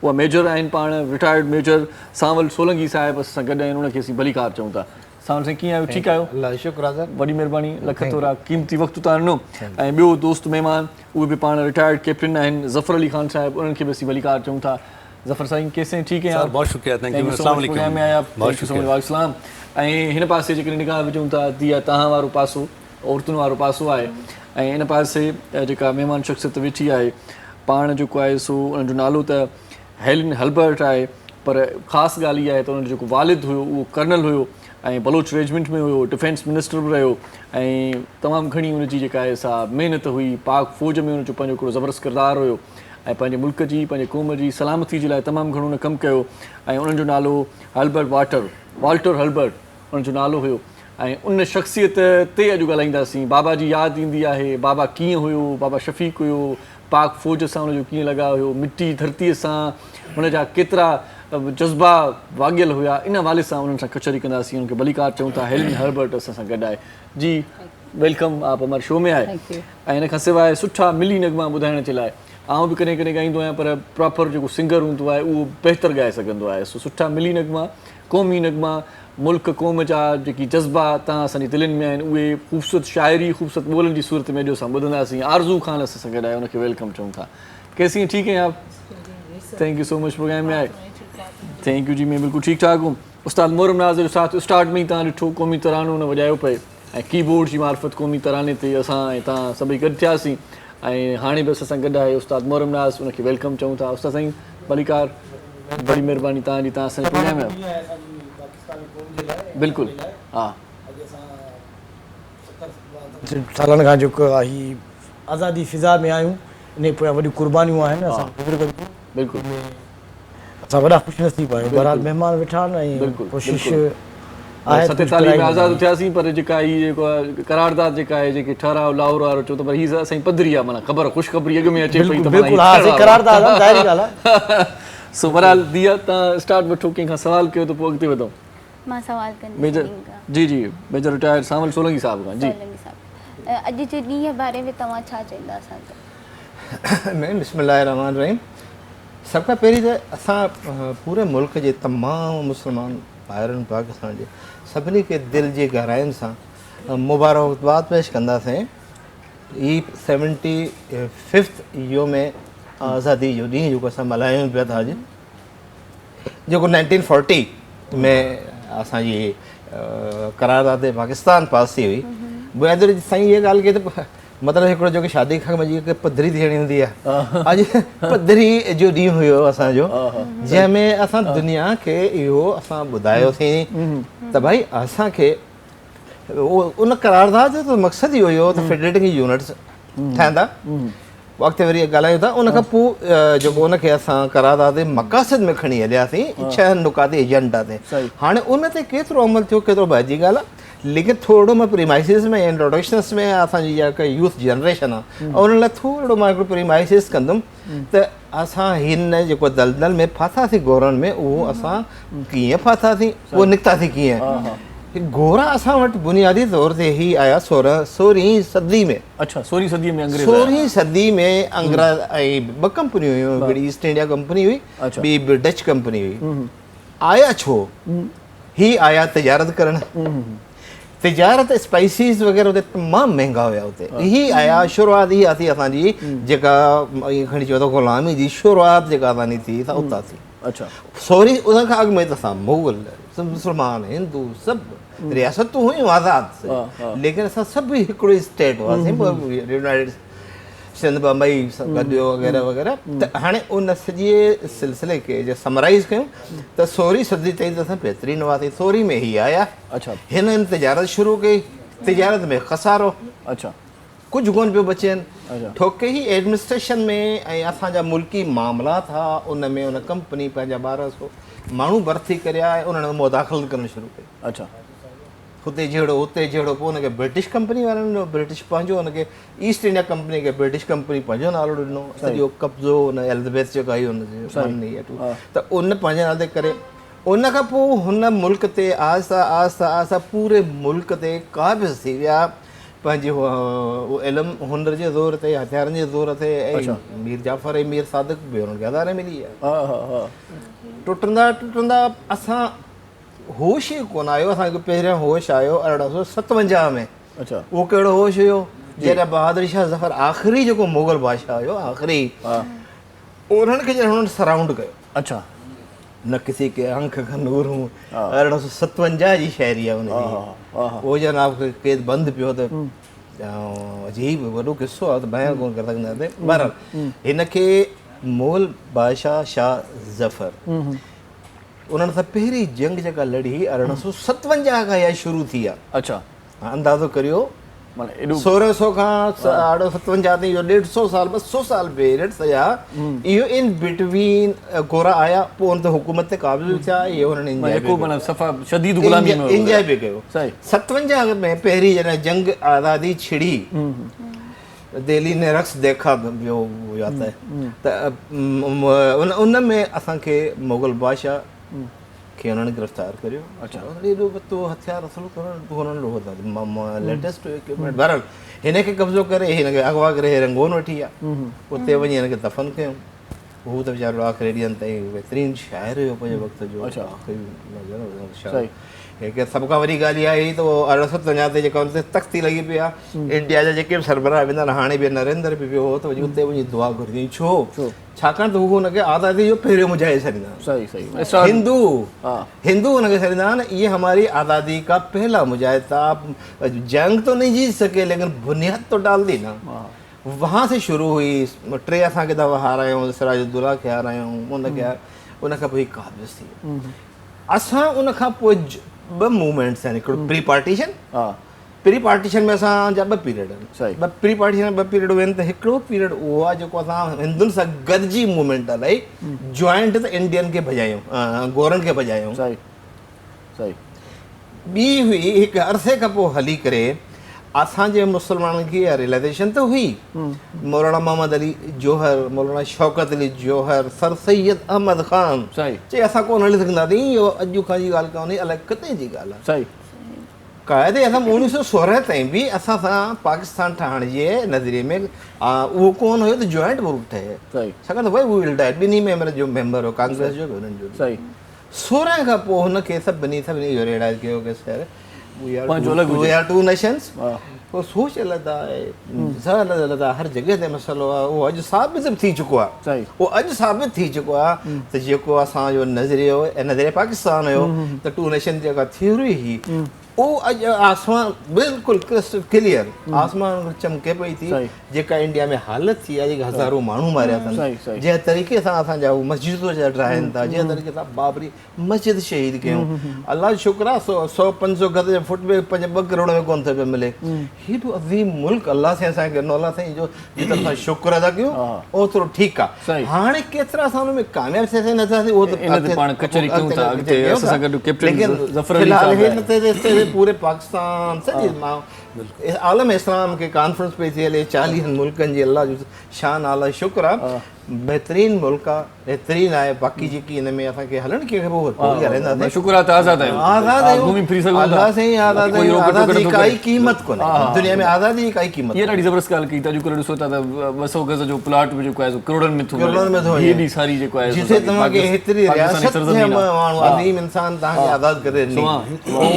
उहा मेजर आहिनि, पाण रिटायर्ड मेजर सांवल सोलंकी साहिबु असां गॾु आहिनि। उनखे असीं भलीकार चऊं था। सांवल साईं कीअं आहियो? ठीकु आहियो? अल्लाह शुक्र आहे। वॾी महिरबानी, लख थोरा क़ीमती वक़्तु तव्हां ॾिनो। ऐं ॿियो दोस्त महिमान उहे बि पाण रिटायर्ड कैप्टन आहिनि, ज़फ़र अली ख़ान साहिबु, उन्हनि खे बि असीं भलीकार चऊं था। ज़फ़र साईं कैसे हैं? ठीक है आप? बहुत शुक्रिया, थैंक यू। अस्सलाम वालेकुम में आया, बहुत शुक्रिया। वालेकुम। ऐं हिन पासे जेकॾहिं निगाह विझूं था दिया तव्हां वारो पासो, औरतुनि वारो पासो आहे ऐं हिन पासे जेका महिमान शख़्सियत वेठी आहे पाण जेको आहे सो उन्हनि जो नालो त हेलन हल्बर्ट आहे, पर ख़ासि ॻाल्हि इहा आहे त उन्हनि जो जेको वालिद हुयो उहो कर्नल हुयो ऐं बलोच रेजिमेंट में हुयो, डिफेंस मिनिस्टर बि रहियो ऐं तमामु घणी उनजी जेका आहे सा महिनत हुई। पाक फ़ौज में उनजो पंहिंजो हिकिड़ो ज़बरदस्त किरदारु हुयो ऐं पंहिंजे मुल्क जी, पंहिंजे क़ौम जी सलामती जे लाइ तमामु घणो उन कमु कयो ऐं उन्हनि जो नालो हल्बर्ट वाल्टर हल्बर्ट उन्हनि जो नालो हुयो। ऐं उन शख़्सियत ते अॼु ॻाल्हाईंदासीं। बाबा जी यादि ईंदी आहे, बाबा कीअं हुयो, बाबा शफ़ीक़ हुयो, पाक फ़ौज सां हुनजो कीअं लॻाव हुयो, मिटी धरतीअ सां हुनजा केतिरा जज़्बा वाॻियल हुया, इन हवाले सां उन्हनि सां कचहरी कंदासीं। उनखे भलीकार चऊं था। हेलन हल्बर्ट असां सां गॾु आहे। जी वेलकम, आप हमारे शो में आहे। ऐं हिन खां सवाइ सुठा मिली नगमा ॿुधाइण जे लाइ आउं बि कॾहिं कॾहिं ॻाईंदो आहियां, पर प्रॉपर जेको सिंगर हूंदो आहे उहो बहितर ॻाए सघंदो आहे। सो सुठा मिली नगमा, क़ौमी नगमा, मुल्क क़ौम जा जेकी जज़्बा तव्हां असांजी दिलनि में आहिनि, उहे ख़ूबसूरत शाइरी, ख़ूबसूरत ॿोलनि जी सूरत में अॼु असां ॿुधंदासीं। आरज़ू ख़ान असां सां गॾु आहे, उनखे वेलकम चऊं था। कैसी हैं? ठीक हैं आप? Thank you so much programme में आए। थैंक यू जी, मैं बिल्कुल ठीक ठाक हूँ। उस्ताद मोहरम नाज़िर साथ स्टार्ट में ही तव्हां ॾिठो क़ौमी तरानो न वॼायो पए ऐं कीबोर्ड जी मार्फत क़ौमी तराने ते असां ऐं तव्हां सभई गॾु थियासीं ऐं हाणे बि असां सां गॾु आहे उस्ताद मोहरम नाज़, उनखे वेलकम चऊं था। उस्ताद साईं भलीकार, बड़ी महिरबानी तव्हांजी, तव्हां असांजे प्रोग्राम में बिल्कुलु। हा, सालनि खां जेको आहे हीअ आज़ादी फिज़ा में आहियूं, इन पोयां वॾियूं कुर्बानियूं आहिनि। असां बिल्कुलु असां वॾा ख़ुशनसीब आहियूं। बहरहाल महिमान वेठा आहिनि ऐं कोशिशि आहे 47 में आज़ादु थियासीं, पर जेका हीअ जेको आहे करारदाद जेका आहे, जेके ठहराव लाहौर वारो चओ त पर हीअ असांजी पधरी आहे, माना ख़बर ख़ुशख़बरी अॻु में अचे पई त बिल्कुलु हा असां करारदाद आहे, ज़ाहिरी ॻाल्हि आहे। सो बहरहाल दिया तव्हां स्टार्ट वठो, कंहिंखां सवाल कयो त पोइ अॻिते वधूं। मां सवाल कंदी मेजर जी जी मेजर रिटायर्ड सांवल सोलंकी साहिब खां। जी अॼु जे ॾींहं जे बारे में तव्हां छा चईंदा असांखे? मैं बिस्मिल्लाहिर्रहमानिर्रहीम। सभ खां पहिरीं त असां पूरे मुल्क जे तमामु मुस्लमान भाइरनि पाकिस्तान जे सभिनी खे दिलि जी गहराइनि सां मुबारकबाद पेश कंदासीं। ही 75 योम आज़ादी जो ॾींहुं जेको असां मल्हायूं पिया था अॼु, जेको 1940 में असांजी करारदाद पाकिस्तान पास थी हुई। बुनियादी साईं इहा ॻाल्हि कई त मतिलबु हिकिड़ो जेको शादी खां मजी हिकु पधरी थियणी हूंदी आहे, अॼु पधरी जो ॾींहुं हुयो असांजो, जंहिंमें असां दुनिया खे इहो असां ॿुधायोसीं त भई असांखे उन करारदाद जो त मक़सदु इहो हुयो त फेडरेटिंग यूनिट्स ठहंदा। वक़्तु वरी ॻाल्हायूं था उन खां पोइ जेको उनखे असां करारदाद जे मक़ासिद में खणी हलियासीं 6 नुकाती एजेंडा ते। हाणे उन ते केतिरो अमल थियो केतिरो बाइजी ॻाल्हि आहे, लेकिन थोरो मां प्रीमाइसिस में इंट्रोडक्शन्स में असांजी जेका यूथ जनरेशन आहे उन लाइ थोरो मां हिकिड़ो प्रीमाइसिस कंदुमि त असां हिन जेको दलदल में फाथासीं गोरनि में, उहो असां कीअं फाथासीं, उहो निकितासीं कीअं। गोरा असां वटि बुनियादी तौर ते ई आया 16वीं सदी में। अच्छा, 16वीं सदी में अंग्रेज 16वीं सदी में अंग्रेज ऐं 2 कंपनियूं हुयूं, हिकिड़ी ईस्ट इंडिया कंपनी हुई, ॿी डच कंपनी हुई। आया छो? ही आया तिजारत करणु। तिजारत स्पाइसिस वग़ैरह उते तमामु महांगा हुया उते। ही आया शुरूआत ई थी असांजी जेका खणी चयो त ग़ुलामी जी शुरूआत जेका असांजी थी त उतां थी। अच्छा, सॉरी उन खां अॻु में त असां मुग़ल मुस्लमान हिंदू सभु रियासतूं हुयूं आज़ादु, लेकिन असां सभु हिकिड़ो स्टेट हुआसीं, यूनाइटेड सिंध बम्बई गॾियो वग़ैरह वग़ैरह। त हाणे उन सॼे सिलसिले खे जे समराइज़ कयूं त 16वीं सदी ताईं त असां बहितरीनु हुआसीं। 16वीं में ही आया। अच्छा, हिननि तिजारत शुरू कई, तिजारत में ख़सारो, अच्छा, कुझु कोन पियो बचनि, ठोके ई एडमिनिस्ट्रेशन में ऐं असांजा मुल्की मामलात हुआ उन में उन कंपनी पंहिंजा 1200 माण्हू भर्ती करिया ऐं उन्हनि मुदाख़िलत करणु शुरू कई। अच्छा, हुते जहिड़ो हुते जहिड़ो, पोइ हुनखे ब्रिटिश कंपनी वारनि ब्रिटिश पंहिंजो, हुनखे ईस्ट इंडिया कंपनी खे ब्रिटिश कंपनी पंहिंजो नालो ॾिनो, सॼो कब्ज़ो हुन एलिज़ाबेथ जेका आई हुनजे, त उन पंहिंजे नाले करे उन खां पोइ हुन मुल्क ते आहिस्ता आहिस्ता आहिस्ता पूरे मुल्क ते क़ाबिज़ थी विया पंहिंजे इल्मु हुनर जे ज़ोर ते, हथियारनि जे ज़ोर ते। ऐं मीर जाफ़र ऐं मीर सादिक बि हुननि खे अदारे मिली आहे। टुटंदा टुटंदा असां होश ई कोन आयो, असांखे पहिरियों होश आयो 1857 में। अच्छा, उहो कहिड़ो होश हुयो जॾहिं बहादुर शाह ज़फ़र आख़िरी जेको मुग़ल बादशाह हुयो आख़िरी, उन्हनि खे जॾहिं हुननि सराउंड कयो। अच्छा, न किसी के आंख का नूर हूं, 1857 जी शाइरी आहे हुनजी। उहो जनाब क़ैद बंदि पियो त अजीब वॾो किसो आहे त बयानु कोन करे सघंदासीं। बहरहाल हिनखे मुग़ल बादशाह शाह ज़फ़र उन्हनि सां पहिरीं जंग जेका लड़ी 1857 खां इहा शुरू थी आहे। अच्छा, अंदाज़ो करियो, माना एॾो 1600 खां 1857 ताईं इहो 150 साल 200 साल पीरियड सॼा इहो इन बिटवीन गोरा आया, पोइ हुन ते हुकूमत ते क़ाबिज़ थिया, इहो हुननि इंजॉय बि कयो। 57 में पहिरीं जॾहिं जंग आज़ादी छिड़ी, दिल्ली ने रक्स देखा वियो जाता है, त उन में असांखे मुग़ल बादशाह खे हुननि गिरफ़्तार करियो। अच्छा, एॾो वतो हथियार असुलु करणु हुननि लेटेस्ट इक्विपमेंट। बहरहाल हिनखे कब्ज़ो करे हिनखे अगवा करे रंगोन वठी विया, उते वञी हिनखे दफ़न कयूं। हू त वीचारो आख़िरी ॾींहंनि ताईं बहितरीनु शाइर हुयो पंहिंजे वक़्त जो। अच्छा, हिकु सभ खां वॾी ॻाल्हि इहा हुई त उहो 1857 ते जेका हुन ते तख़्ती लॻी पई आहे, इंडिया जा जेके बि सरबराह वेंदा आहिनि, हाणे बि नरेंद्र बि पियो हो, त वञी उते वञी दुआ घुरजी। छो? छाकाणि त हू हुनखे आज़ादी जो पहिरियों मुजाहिद सॾींदा आहिनि। हिंदू हुनखे सॾींदा आहिनि, इहे हमारी आज़ादी का पहला मुजाहिद था, जंग तो नहीं जीत सके लेकिन बुनियाद तो डाल दी ना। वहाँ से शुरू हुई। 3 असांखे दफ़ा हारायूं, सिराजुद्दौला खे हारायूं, उन खां पोइ क़ाबिज़ थी। असां उन खां पोइ 2 मूवमेंट्स आहिनि, हिकिड़ो प्री पार्टीशन। प्री पार्टीशन में असांजा 2 पीरियड आहिनि। प्री पार्टीशन 2 पीरियड हुआ आहिनि, त हिकिड़ो पीरियड उहो आहे जेको असां हिंदुनि सां गॾिजी मूवमेंट हलाई, जॉइंट त इंडियन खे भॼायूं, गोरनि खे भॼायूं। ॿी हुई हिकु अरसे खां पोइ हली करे असांजे मुस्लमाननि खे इहा रियलाइज़ेशन त हुई, मौलाना मोहम्मद अली जौहर, मौलाना शौकत अली जौहर, सर सैयद अहमद ख़ान चई असां कोन हली सघंदासीं, इहो अॼु खां जी ॻाल्हि कोन्हे, अलाए किथे जी ॻाल्हि आहे। क़ाइदे असां 1916 ताईं बि असां सां पाकिस्तान ठहण जे नज़रिए में उहो कोन हुयो त जॉइंट ग्रुप ठहे, छाकाणि त भई उहो विल्डाए ॿिन्ही मेंबर जो मेंबर हो, कांग्रेस जो बि हुननि जो। 16 खां पोइ हुनखे सभिनी इहो रियलाइज़ कयो कि सर वी आर 2 नेशंस वो सोच अलॻि आहे, ज़हन अलॻि आहे, हर जॻह ते मसइलो आहे, उहो अॼु साबित थी चुको आहे। सही। उहो अॼु साबित थी चुको आहे त जेको असांजो नज़रियो नज़रिया पाकिस्तान हुयो त टू नेशन जेका थियोरी हुई उहो अॼु आसमान बिल्कुलु क्रिस्टल क्लियर आसमान चमके पई थी, जेका इंडिया में हालत थी आहे, जेके हज़ारों माण्हू मारिया अथनि, जंहिं तरीक़े सां असांजा उहे मस्जिदूं ठाहिनि था, जंहिं तरीक़े सां बाबरी मस्जिद शहीद कयूं, अलाह जो शुक्र आहे 100-500 गज जे फुट में 2 करोड़ में कोन थो पियो मिले। हेॾो अज़ीम मुल्क अलाह साईं असांखे ॾिनो, अलाह साईं जो जेतिरो असां शुक्र अदा कयूं ओतिरो ठीकु आहे। हाणे केतिरा असां हुन में कामयाबु थियासीं नथासीं, उहो त पूरे पाकिस्तान सॼे आलम इस्लाम के कॉन्फ्रेंस पे थी हले, 40 मुल्कनि जी अल्लाह जो शान आला शुक्र आहे, बहितरीन मुल्क आहे, बहितरीन आहे। बाक़ी जेकी हिन में असांखे हलणु खे रहंदासीं, शुक्र आहे त आज़ाद आहियूं, आज़ाद आहियूं, घुमी फिरी सघूं था। अल्लाह साईं आज़ाद आहियूं, आज़ादी काई क़ीमत कोन्हे दुनिया में, आज़ादी जी काई क़ीमत। ये ॾाढी ज़बरदस्त ॻाल्हि कई था, जेको ॾिसो था त 200 गज जो प्लॉट में जेको आहे करोड़नि में थो वञे, हेॾी सारी जेको आहे जिथे तव्हांखे हेतिरी रियासत जे माण्हू अज़ीम इंसान तव्हांखे आज़ाद करे ॾिनी,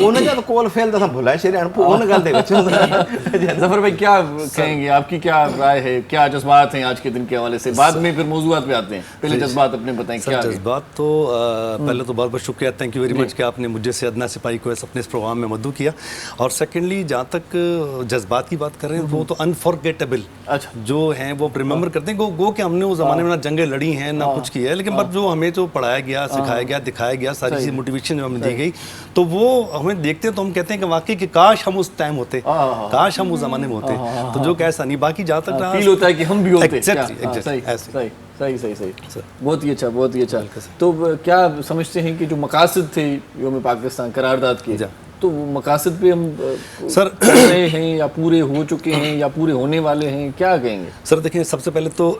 उनजा त कोल फेल त असां भुलाए छॾिया आहिनि, पोइ उन ॻाल्हि ते अचूं। ज़फ़र भाई क्या कहेंगे, आपकी क्या राय है, क्या जज्बात हैं आज के दिन के हवाले से? बाद में फिर मौजूदात पे आते हैं, पहले जज्बात अपने बताएं क्या है? जज्बात तो पहले तो बहुत बहुत शुक्रिया, थैंक यू वेरी मच कि आपने मुझे से अदना सिपाही को अपने इस प्रोग्राम में मदऊ किया। और सेकेंडली जहाँ तक जज्बात की बात कर रहे हैं, वो तो अनफॉरगेटेबल जो हैं वो रिमेंबर करते हैं, गो कि हमने उस ज़माने में ना जंगें लड़ी हैं ना कुछ किया है, लेकिन बट जो हमें जो पढ़ाया गया, सिखाया गया, दिखाया गया, सारी चीज़ मोटिवेशन जो हमें दी गई, तो वो हमें देखते हैं तो हम कहते हैं कि वाकई कि काश हम उस टाइम होते, काश हम उस ज़माने में होते, तो जो कैसा नहीं। बाकी जहाँ तक फील होता है कि हम भी होते। सही सही बहुत ही अच्छा, बहुत ही अच्छा। तो क्या समझते हैं कि जो मकासद थे योम पाकिस्तान करारदाद के, तो मकासद पे हम सर रहे हैं या पूरे हो चुके हैं या पूरे होने वाले हैं, क्या कहेंगे? सर देखिए, सबसे पहले तो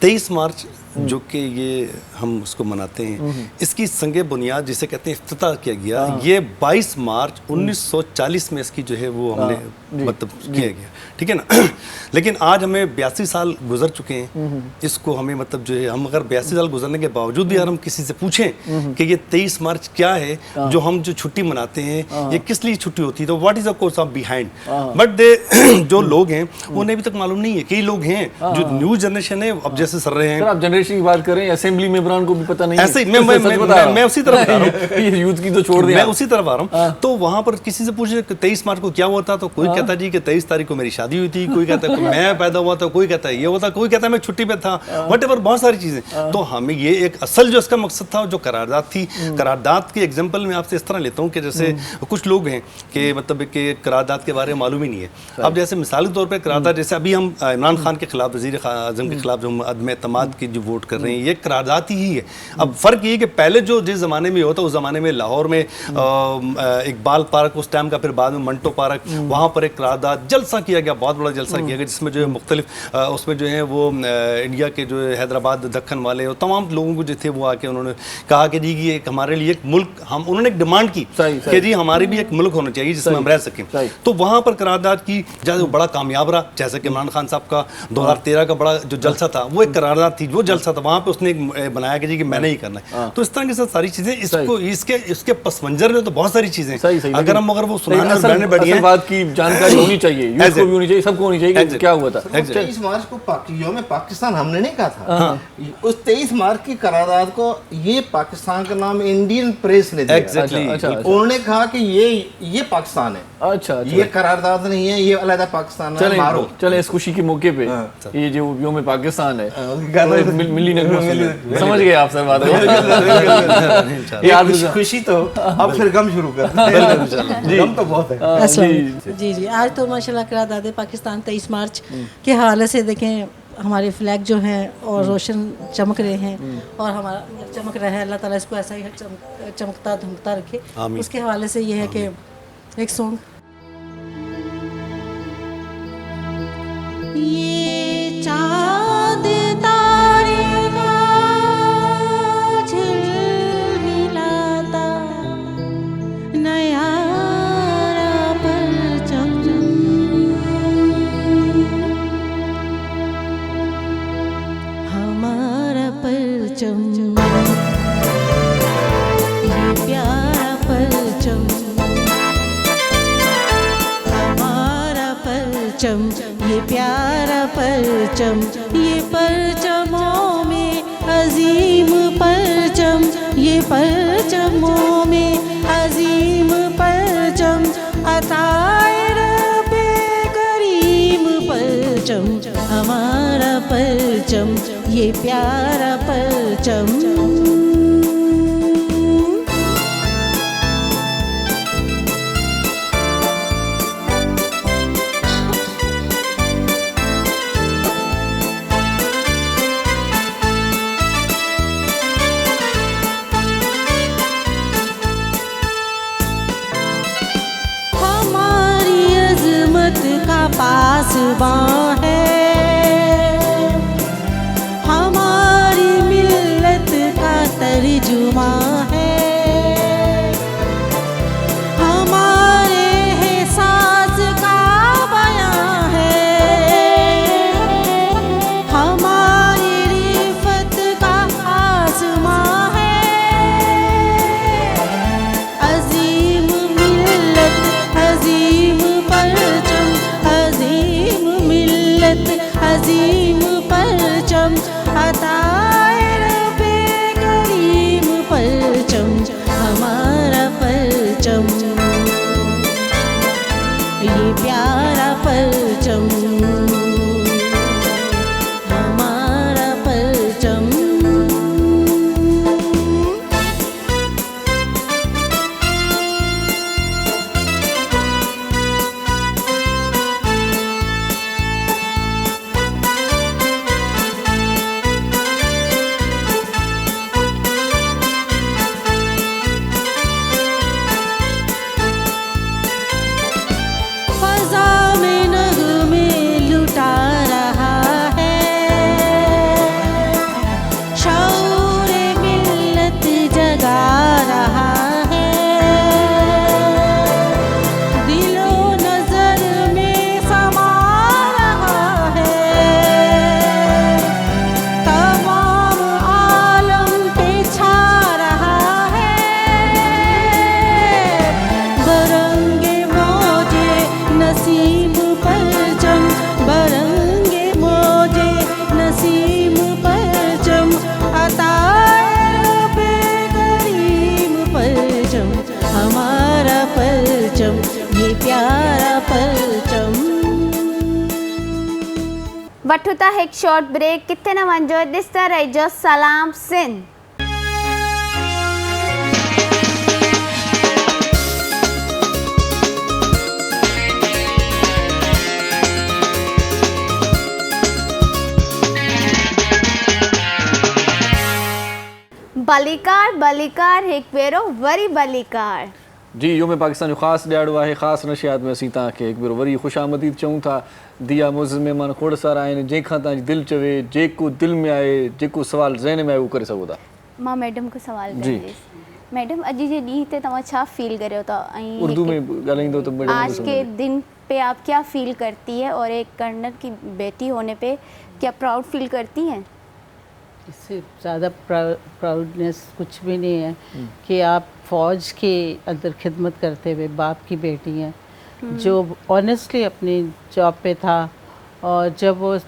23 मार्च जो कि ये हम उसको मनाते हैं, इसकी संगे बुनियाद जिसे कहते हैं इफ्तिताह किया गया, ये 22 मार्च 1940 में इसकी जो है वो हमने मतलब किया गया, ठीक है ना। लेकिन आज हमें 82 साल गुजर चुके हैं, इसको हमें मतलब जो है, हम अगर 82 साल गुजरने के बावजूद भी अगर हम किसी से पूछें कि ये 23 मार्च क्या है, जो हम जो छुट्टी मनाते हैं, ये किस लिए छुट्टी होती है, तो what is the course of behind, but they जो लोग हैं उन्हें अभी तक मालूम नहीं है। कई लोग हैं जो न्यू जनरेशन है, अब जैसे सर रहे हैं की बात करें, असेंबली मेंबरान को भी पता नहीं, ऐसे ही मैं उसी तरफ आ रहा हूँ, यूथ की तो छोड़ दिया, मैं उसी तरफ आ रहा हूँ। तो वहां पर किसी से पूछे 23 मार्च को क्या हुआ था, तो कोई कहता जी कि 23 तारीख को मेरी शादी हुई थी, कोई कहता है मैं पैदा हुआ था, कोई कहता है ये हुआ था, कोई कहता है मैं छुट्टी पे था, व्हाटएवर, बहुत सारी चीजें। तो हमें ये एक असल जो इसका मकसद था, जो करारदाद थी, करारदाद के एग्जाम्पल में आपसे इस तरह लेता हूँ कि जैसे कुछ लोग हैं कि मतलब कि करारदाद के बारे में मालूम ही नहीं है। अब जैसे मिसाली तौर पर करारदाद, जैसे अभी हम इमरान खान के खिलाफ, वज़ीर आज़म के खिलाफ जो हम अदम एतमाद की जो वोट कर रहे हैं, ये करारदाद ही है। अब फर्क ये कि पहले जो जिस ज़माने में होता, उस ज़माने में लाहौर में इकबाल पार्क उस टाइम का, फिर बाद में मंटो पार्क, वहाँ पर एक करारदाद जलसा किया गया, बहुत बड़ा जलसा किया गया, जिसमें जो है मुख्तलिफ उसमें जो है वो इंडिया के जो हैदराबाद दक्कन वाले और तमाम लोगों को जो थे वो आके उन्होंने कहा कि जी ये एक हमारे लिए एक मुल्क, हम उन्होंने एक डिमांड की कि जी हमारी भी एक मुल्क होना चाहिए जिसमें हम रह सकें। तो वहाँ पर करारदाद की, जैसे वो बड़ा कामयाब रहा, जैसे कि इमरान खान साहब का 2013 का बड़ा जो जलसा था, वो एक करारदाद थी, वो जलसा था, वहाँ पे उसने बनाया कि जी कि मैंने ही करना है। तो इस तरह की सारी चीजें, इसको इसके पस मंजर में तो बहुत सारी चीजें, अगर वो सुनाने बैठे, बात की जानकारी होनी चाहिए, यूथ को भी होनी चाहिए, सबको होनी चाहिए कि क्या हुआ था। 23 मार्च को योम पाकिस्तान हमने नहीं कहा था, उस 23 मार्च की करारदाद को ये पाकिस्तान का नाम इंडियन प्रेस ने दिया। उन्होंने कहा कि ये पाकिस्तान है, अच्छा, ये करारदाद नहीं है, ये अलग पाकिस्तान है। मारो चले इस खुशी के मौके पे ये जो योम पाकिस्तान है, मिली नगमा, समझ गए आप सर बात। खुशी तो अब फिर गम शुरू कर, गम तो बहुत है। जी आज तो माशाल्लाह करारदाद पाकिस्तान 23 मार्च के हवाले से देखें, हमारे फ्लैग जो हैं और रोशन चमक रहे हैं, और हमारा चमक रहा है, अल्लाह ताला इसको ऐसा ही चमकता धमकता रखे। उसके हवाले से ये है कि एक सॉन्ग, ये चाँद तारे का झिलमिलाता नया परचम, हमारा परचम, ये प्यारा परचम, हमारा परचम, ये प्यारा परचम, ये परचमों में अजीम परचम, ये परचमों में अजीम परचम, अताए रब्बे करीम परचम, हमारा परचम, ये प्यारा परचम। पासबां है हमारी मिल्लत का तर्जुमा है, हमारे एहसास का बयां है, हमारी रिफत का आसमां है। अजीम मिल्लत, अजीम परचम, अजीम मिल्लत, अजीम परचम, अताए रब्बे करीम परचम, हमारा परचम, ये प्यारा परचम, हमारा परचम। वठूं था हिकु शॉर्ट ब्रेक, किथे न वञो, ॾिसंदा रहिजो सलाम सिंध। बलिकार बलिकार हिकु भेरो वरी बलिकार। जी योम पाकिस्तान जो ख़ासि ॾियारो आहे। ख़ासि नशियात में असीं तव्हांखे हिकु भेरो वरी ख़ुशि आमदीद चऊं था। दिया मुज़ महिमान खोड़ सारा आहिनि, जंहिंखां तव्हांजी दिलि चवे, जेको दिलि में आहे, जेको सुवाल ज़हन में आहे उहो करे सघो था। मां मैडम को सवाल जी। कंदसि। मैडम अॼु जे ॾींहं ते तव्हां छा फील करियो था? ऐं उर्दू में ॻाल्हाईंदो त बढ़िया आज के दिन पे आप क्या फील करती है और एक कर्नल की बेटी होने पे क्या प्राउड फील करती हैं? इससे ज़्यादा प्राउडनेस कुछ भी नहीं है कि आप फ़ौज के अंदर खिदमत करते हुए बाप की बेटी हैं, जो ऑनेस्टली अपनी जॉब पे था। और जब वो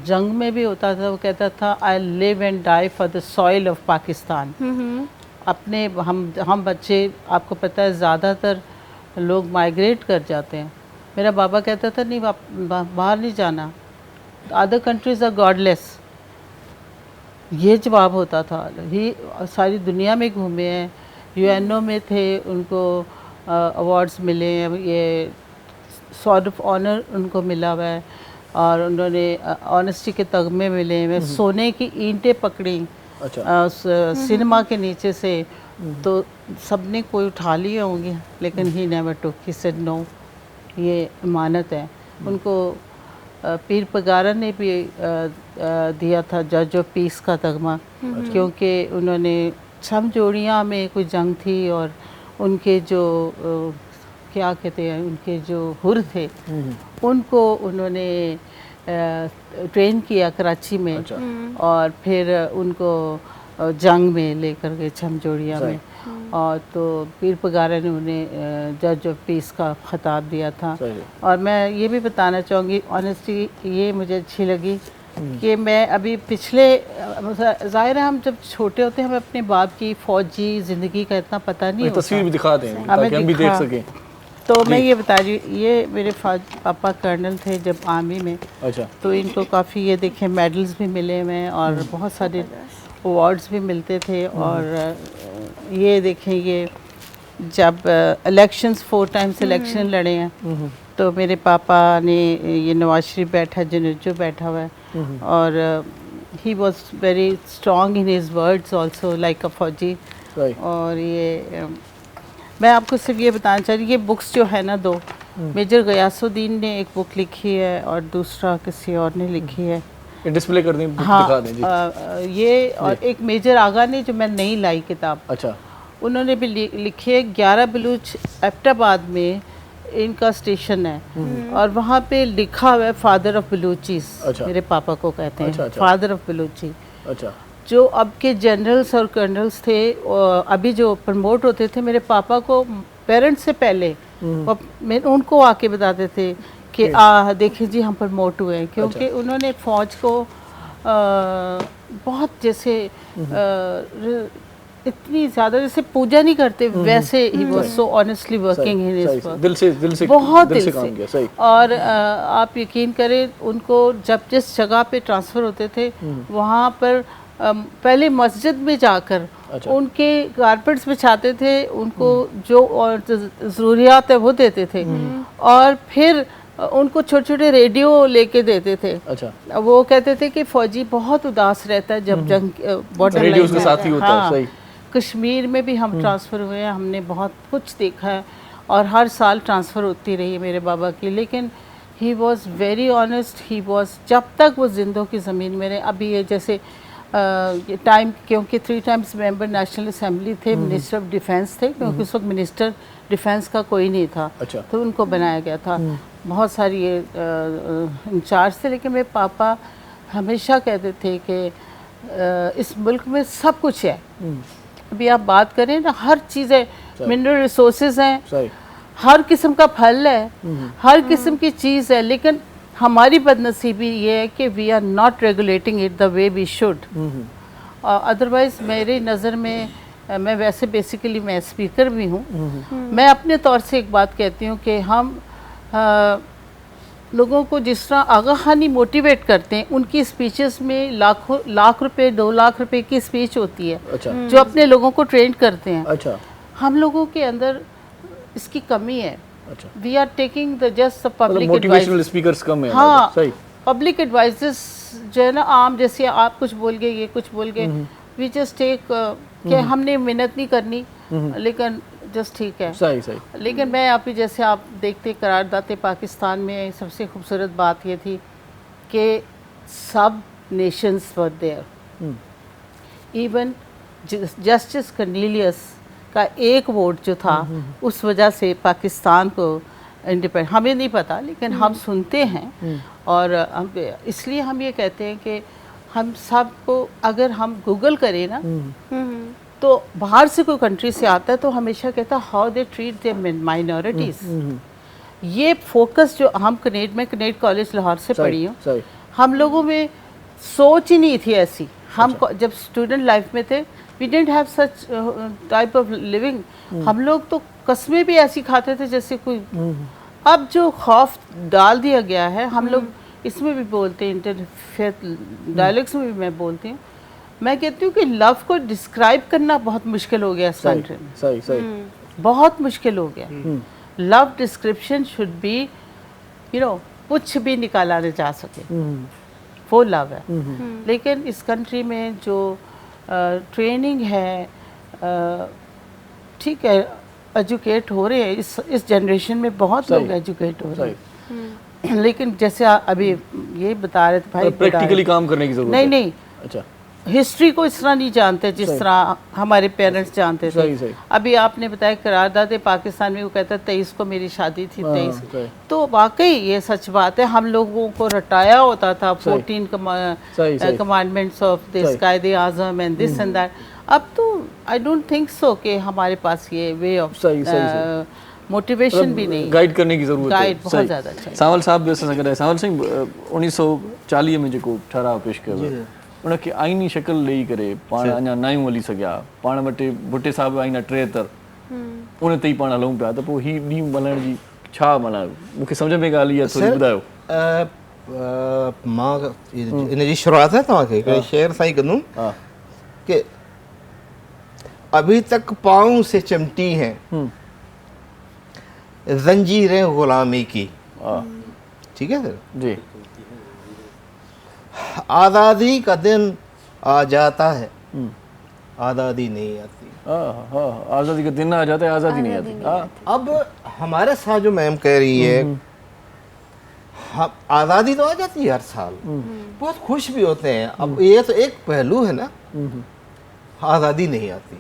जंग में भी होता था वो कहता था I live and die for the soil of Pakistan. अपने हम बच्चे, आपको पता है ज़्यादातर लोग माइग्रेट कर जाते हैं। मेरा बाबा कहता था नहीं बाहर नहीं जाना, अदर कंट्रीज़ आर गॉडलेस, ये जवाब होता था। ही सारी दुनिया में घूमे हैं, यूएनओ में थे, उनको अवार्ड्स मिले हैं, ये सॉर्ड ऑफ ऑनर उनको मिला हुआ है, और उन्होंने ऑनेस्टी के तगमे मिले हैं। सोने की ईंटें पकड़ी सिनेमा के नीचे से, तो सबने कोई उठा लिए होंगे, लेकिन he never took, he said no, ये इमानत है। उनको पीर पगारा ने भी दिया था जज ऑफ पीस का तगमा, क्योंकि उन्होंने छमजोड़ियाँ में कोई जंग थी और उनके जो क्या कहते हैं, उनके जो हुर थे उनको उन्होंने ट्रेन किया कराची में। और फिर उनको जंग में लेकर गए छमजोड़िया में। और तो पीर पगारा ने उन्हें जज ऑफ पीस का खिताब दिया था। सही। और मैं ये भी बताना चाहूँगी, ऑनेस्टली ये मुझे अच्छी लगी कि मैं अभी पिछले ज़ाहिर है हम जब छोटे होते हैं हमें अपने बाप की फ़ौजी ज़िंदगी का इतना पता नहीं होता। तस्वीर भी दिखा दें हमें ताकि हम भी देख दिखा। सकें। तो मैं ये बता रही हूँ, ये मेरे पापा कर्नल थे जब आर्मी में, अच्छा। तो इनको काफ़ी ये देखें मेडल्स भी मिले हुए और बहुत सारे अवार्ड्स भी मिलते थे। और ये देखें ये जब इलेक्शंस 4 टाइम्स इलेक्शन लड़े हैं तो मेरे पापा ने, ये नवाज शरीफ बैठा, जनरजो बैठा हुआ है, और he was very strong in his words also like अ फौजी। और ये मैं आपको सिर्फ ये बताना चाह रही, ये बुक्स जो है ना 2, मेजर गयासुद्दीन ने एक बुक लिखी है और दूसरा किसी और ने लिखी है। ये डिस्प्ले कर दें, हाँ, दिखा दें जी। ये और एक मेजर आगा ने, जो मैं नहीं लाई किताब, अच्छा। उन्होंने भी लिखी है। 11 बलूच एबटाबाद में इनका स्टेशन है और वहाँ पे लिखा हुआ है फादर ऑफ बलूचीज। अच्छा। मेरे पापा को कहते हैं अच्छा, अच्छा। Father of Balochi. अच्छा। जो अब के जनरल्स और कर्नल्स थे अभी जो प्रमोट होते थे, मेरे पापा को पेरेंट्स से पहले मैं उनको आके बताते थे कि देखिए जी हम प्रमोट हुए हैं, क्योंकि उन्होंने फ़ौज को बहुत जैसे इतनी ज़्यादा जैसे पूजा नहीं करते वैसे ही वो so honestly working in his work, दिल से बहुत दिल दिल से काम किया। सही। और आप यकीन करें, उनको जब जिस जगह पे ट्रांसफ़र होते थे वहाँ पर पहले मस्जिद में जाकर उनके कारपेट्स बिछाते थे, उनको जो और ज़रूरियात है वो देते थे, और फिर उनको छोटे छोटे रेडियो लेके देते थे। अच्छा। वो कहते थे कि फ़ौजी बहुत उदास रहता है जब जंग बॉर्डर रेडियो उसके साथ ही होता है। सही। कश्मीर में भी हम ट्रांसफ़र हुए हैं, हमने बहुत कुछ देखा है और हर साल ट्रांसफ़र होती रही है मेरे बाबा की, लेकिन he was very honest. He was, जब तक वो जिंदों की ज़मीन में रहे। अभी ये जैसे टाइम, क्योंकि 3 टाइम्स मेंबर नेशनल असेंबली थे, मिनिस्टर ऑफ डिफेंस थे, क्योंकि उस वक्त मिनिस्टर डिफेंस का कोई नहीं था। अच्छा। तो उनको बनाया गया था। बहुत सारी ये इंचार्ज थे, लेकिन मेरे पापा हमेशा कहते थे कि इस मुल्क में सब कुछ है। अभी आप बात करें ना, हर चीज़ है, मिनरल रिसोर्सेज हैं, हर किस्म का फल है, हर किस्म की चीज़ है, लेकिन हमारी बदनसीबी ये है कि we are not regulating it the way we should. Otherwise मेरी नज़र में, मैं वैसे बेसिकली मैं स्पीकर भी हूँ, मैं अपने तौर से एक बात कहती हूँ कि हम लोगों को जिस तरह आगा खानी मोटिवेट करते हैं, उनकी स्पीचेस में लाख रुपए 2 लाख रुपए की स्पीच होती है। अच्छा। जो अपने लोगों को ट्रेन करते हैं। अच्छा। हम लोगों के अंदर इसकी कमी है। अच्छा। We are taking the just public motivational speakers कम है। हाँ, सही। पब्लिक एडवाइजेस जो है ना, आम जैसे आप कुछ बोल गए, ये कुछ बोल गए, वी जस्ट टेक कि हमने मेहनत नहीं करनी, लेकिन जस्ट ठीक है। सही सही। लेकिन मैं अभी जैसे आप देखते करारदाते पाकिस्तान में सबसे खूबसूरत बात ये थी कि सब nations were there. Even justice Cornelius का एक वोट जो था, उस वजह से पाकिस्तान को इंडिपेंडेंट, हमें नहीं पता लेकिन हम सुनते हैं, और इसलिए हम ये कहते हैं कि हम सबको, अगर हम गूगल करें ना, तो बाहर से कोई कंट्री से आता है तो हमेशा कहता है how they treat their minorities. ये फोकस जो हम कनेड कॉलेज लाहौर से पढ़ी हूँ, हम लोगों में सोच ही नहीं थी ऐसी। हम जब स्टूडेंट लाइफ में थे, we didn't have such type of living. हम लोग तो कस्में भी ऐसी खाते थे जैसे कोई। अब जो खौफ डाल दिया गया है, हम लोग इसमें भी बोलते हैं, इंटरफेथ डायलॉग्स में भी मैं बोलती हूँ, मैं कहती हूँ कि लव को डिस्क्राइब करना बहुत मुश्किल हो गया इस कंट्री में। सही सही। बहुत मुश्किल हो गया। Love description should be, you know, कुछ भी निकाला नहीं जा सके, वो लव है। लेकिन इस कंट्री में जो ट्रेनिंग है, ठीक है, एजुकेट हो रहे हैं, इस जनरेशन में बहुत लोग एजुकेट हो रहे हैं, लेकिन जैसे अभी ये बता रहे थे भाई, प्रैक्टिकली काम करने की जरूरत है। नहीं। अच्छा। हिस्ट्री को इस तरह नहीं जानते जिस तरह हमारे पेरेंट्स जानते थे। सही। अभी आपने बताया करारदाद पाकिस्तान में, वो कहता है 23 को मेरी शादी थी, 23। तो वाकई ये सच बात है, हम लोगों को रटाया होता था 14 कमांडमेंट्स ऑफ दिस कायदे आज़म एंड दिस एंड दैट। अब तो आई डोंट थिंक सो कि हमारे पास ये वे ऑफ सही, सही। मोटिवेशन भी नहीं, गाइड करने की ज़रूरत है। गाइड बहुत सही। ज़्यादा चाहिए। सावल साहब बि असां सां गॾु आहे। सावल सिंह 1940 में जेको ठहराव पेश कयो उनखे आईनी शक्ल ॾेई करे पाण अञा नायूं हली सघिया, पाण वटि भुट्टे साहिब आईना 73 उन ते ई पाण हलूं पिया, त पोइ हीउ ॾींहुं मल्हाइण जी छा माना मूंखे सम्झ में ॻाल्हि इहा थोरी ॿुधायो। मां इन जी शुरूआत है तव्हांखे हिकिड़े शेर सां ई कंदुमि कि अभी तक पाँव से चिमटी हैं जंजीरें गुलामी की। ठीक है सर जी। आज़ादी का दिन आ जाता है, आज़ादी नहीं आती। आज़ादी का दिन आ जाता है, आज़ादी नहीं आती। अब हमारे साथ जो मैम कह रही है, हम आज़ादी तो आ जाती है हर साल, बहुत खुश भी होते हैं। अब ये तो एक पहलू है ना, आज़ादी नहीं आती।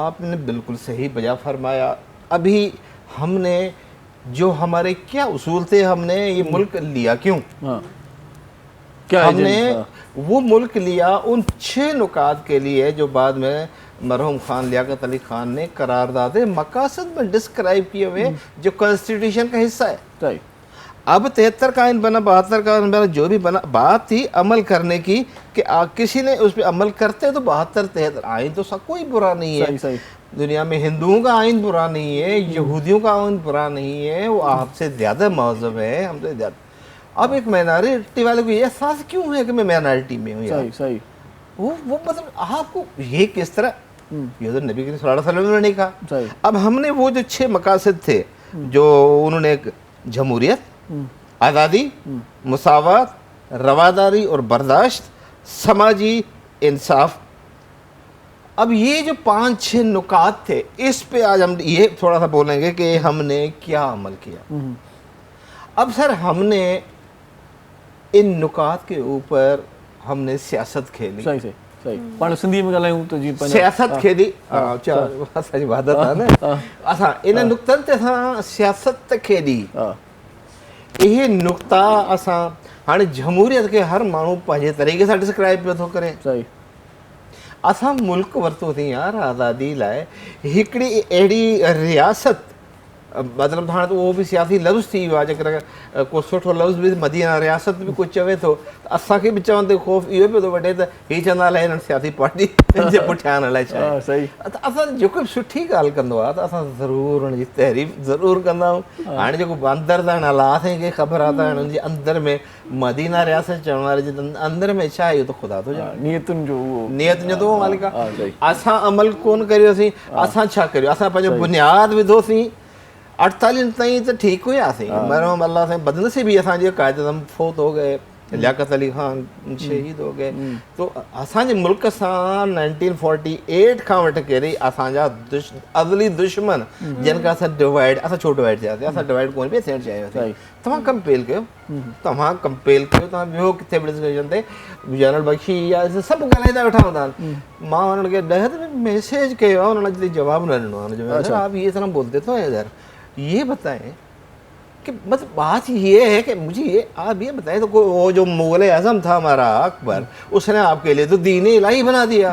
आपने बिल्कुल सही बजा फरमाया। अभी हमने जो हमारे क्या उसूल थे, हमने ये मुल्क लिया क्यों? क्या हमने वो मुल्क लिया उन 6 नुकात के लिए जो बाद में मरहूम खान लियाकत अली खान ने करारदाद मकासद में डिस्क्राइब किए हुए, जो कॉन्स्टिट्यूशन का हिस्सा है। सही। अब 73 का आइन बना, 72 का आइन बना, जो भी बना, बात थी अमल करने की कि किसी ने उस पर अमल करते तो 72 73 आइन तो सब कोई बुरा नहीं है। सही, सही। दुनिया में हिंदुओं का आइन बुरा नहीं है, यहूदियों का आइन बुरा नहीं है, वो आपसे ज़्यादा महज़ब है, हमसे ज़्यादा। अब एक माइनॉरिटी वाले को ये एहसास क्यों है कि मैं माइनॉरिटी में हूँ यार? सही, सही। वो मतलब आपको ये किस तरह, ये तो नबी करीम सल्लल्लाहु अलैहि वसल्लम ने नहीं कहा। सही। अब हमने वो जो 6 मकासद थे, जो उन्होंने जमहूरियत, आज़ादी, मुसावात, रवादारी और बर्दाश्त, समाजी इंसाफ, अब ये जो 5-6 नुकात थे, इस पे आज हम ये थोड़ा सा बोलेंगे कि हमने क्या अमल किया। अब सर हमने इन नुकात के ऊपर हमने सियासत खेली। सही, सही, सही। पाण सिंधी में ॻाल्हायूं त जीअं सियासत खेली, असांजी वहादत आहे न, असां इन नुक़्तनि ते असां सियासत खेली। इहे नुक़्ता असां हाणे जमहूरियत खे हर माण्हू पंहिंजे तरीक़े सां डिस्क्राइब पियो थो करे। सही। असां मुल्क वरितोसीं यार आज़ादी लाइ, हिकिड़ी अहिड़ी रियासत, मतिलबु हाणे त उहो बि सियासी लफ़्ज़ थी वियो आहे। जेकर को सुठो लफ़्ज़ बि मदीना रियासत बि कुझु चवे थो त असांखे बि चवण ते ख़ौफ़ इहो पियो थो वठे त हीअ चवंदा अलाए हिननि सियासी पार्टी जे पुठियां अलाए छा आहे। सही। त असां जेको सुठी ॻाल्हि कंदो आहे त असां ज़रूरु हुनजी तहरीफ़ ज़रूरु कंदा आहियूं। हाणे जेको अंदरि त हाणे अलाह खे ख़बर आहे त हाणे हुनजे अंदरि में मदीना रियासत चवण वारे जे अंदरि में छा आहे, इहो त ख़ुदा थो ॼाणे। नियतुनि जो उहो नियत जो तो मालिक हा, आहे। सही। असां अमल कोन करियोसीं, असां छा करियो, असां पंहिंजो बुनियाद विधोसीं। 48 ताईं त ठीकु हुयासीं, मरहूम अल्लाह से बदनसीबी असांजे कायद आज़म फोत हो गए, लियाकत अली खान शहीद हो गए। तो असांजे मुल्क सां 1948 खां वठी करे असांजा अज़ली दुश्मन जिन खां असां डिवाइड, असां छो डिवाइड थियासीं, असां डिवाइड कोन पिया थियणु चाहियोसीं। तव्हां कंपेल कयो, तव्हां वियो किथे बि डिस्कशन ते, जनरल बख्शी या सभु ॻाल्हाईंदा वेठा हूंदा आहिनि। मां हुननि खे 10 में मैसेज कयो आहे, हुननि अॼु जवाबु न ॾिनो आहे। सर आप ये तरह बोलते तो इधर, ये बताएं कि मतलब बात ये है कि मुझे ये आप ये बताएं, तो वो जो मुग़ल आज़म था हमारा अकबर, उसने आपके लिए तो दीन इलाही बना दिया।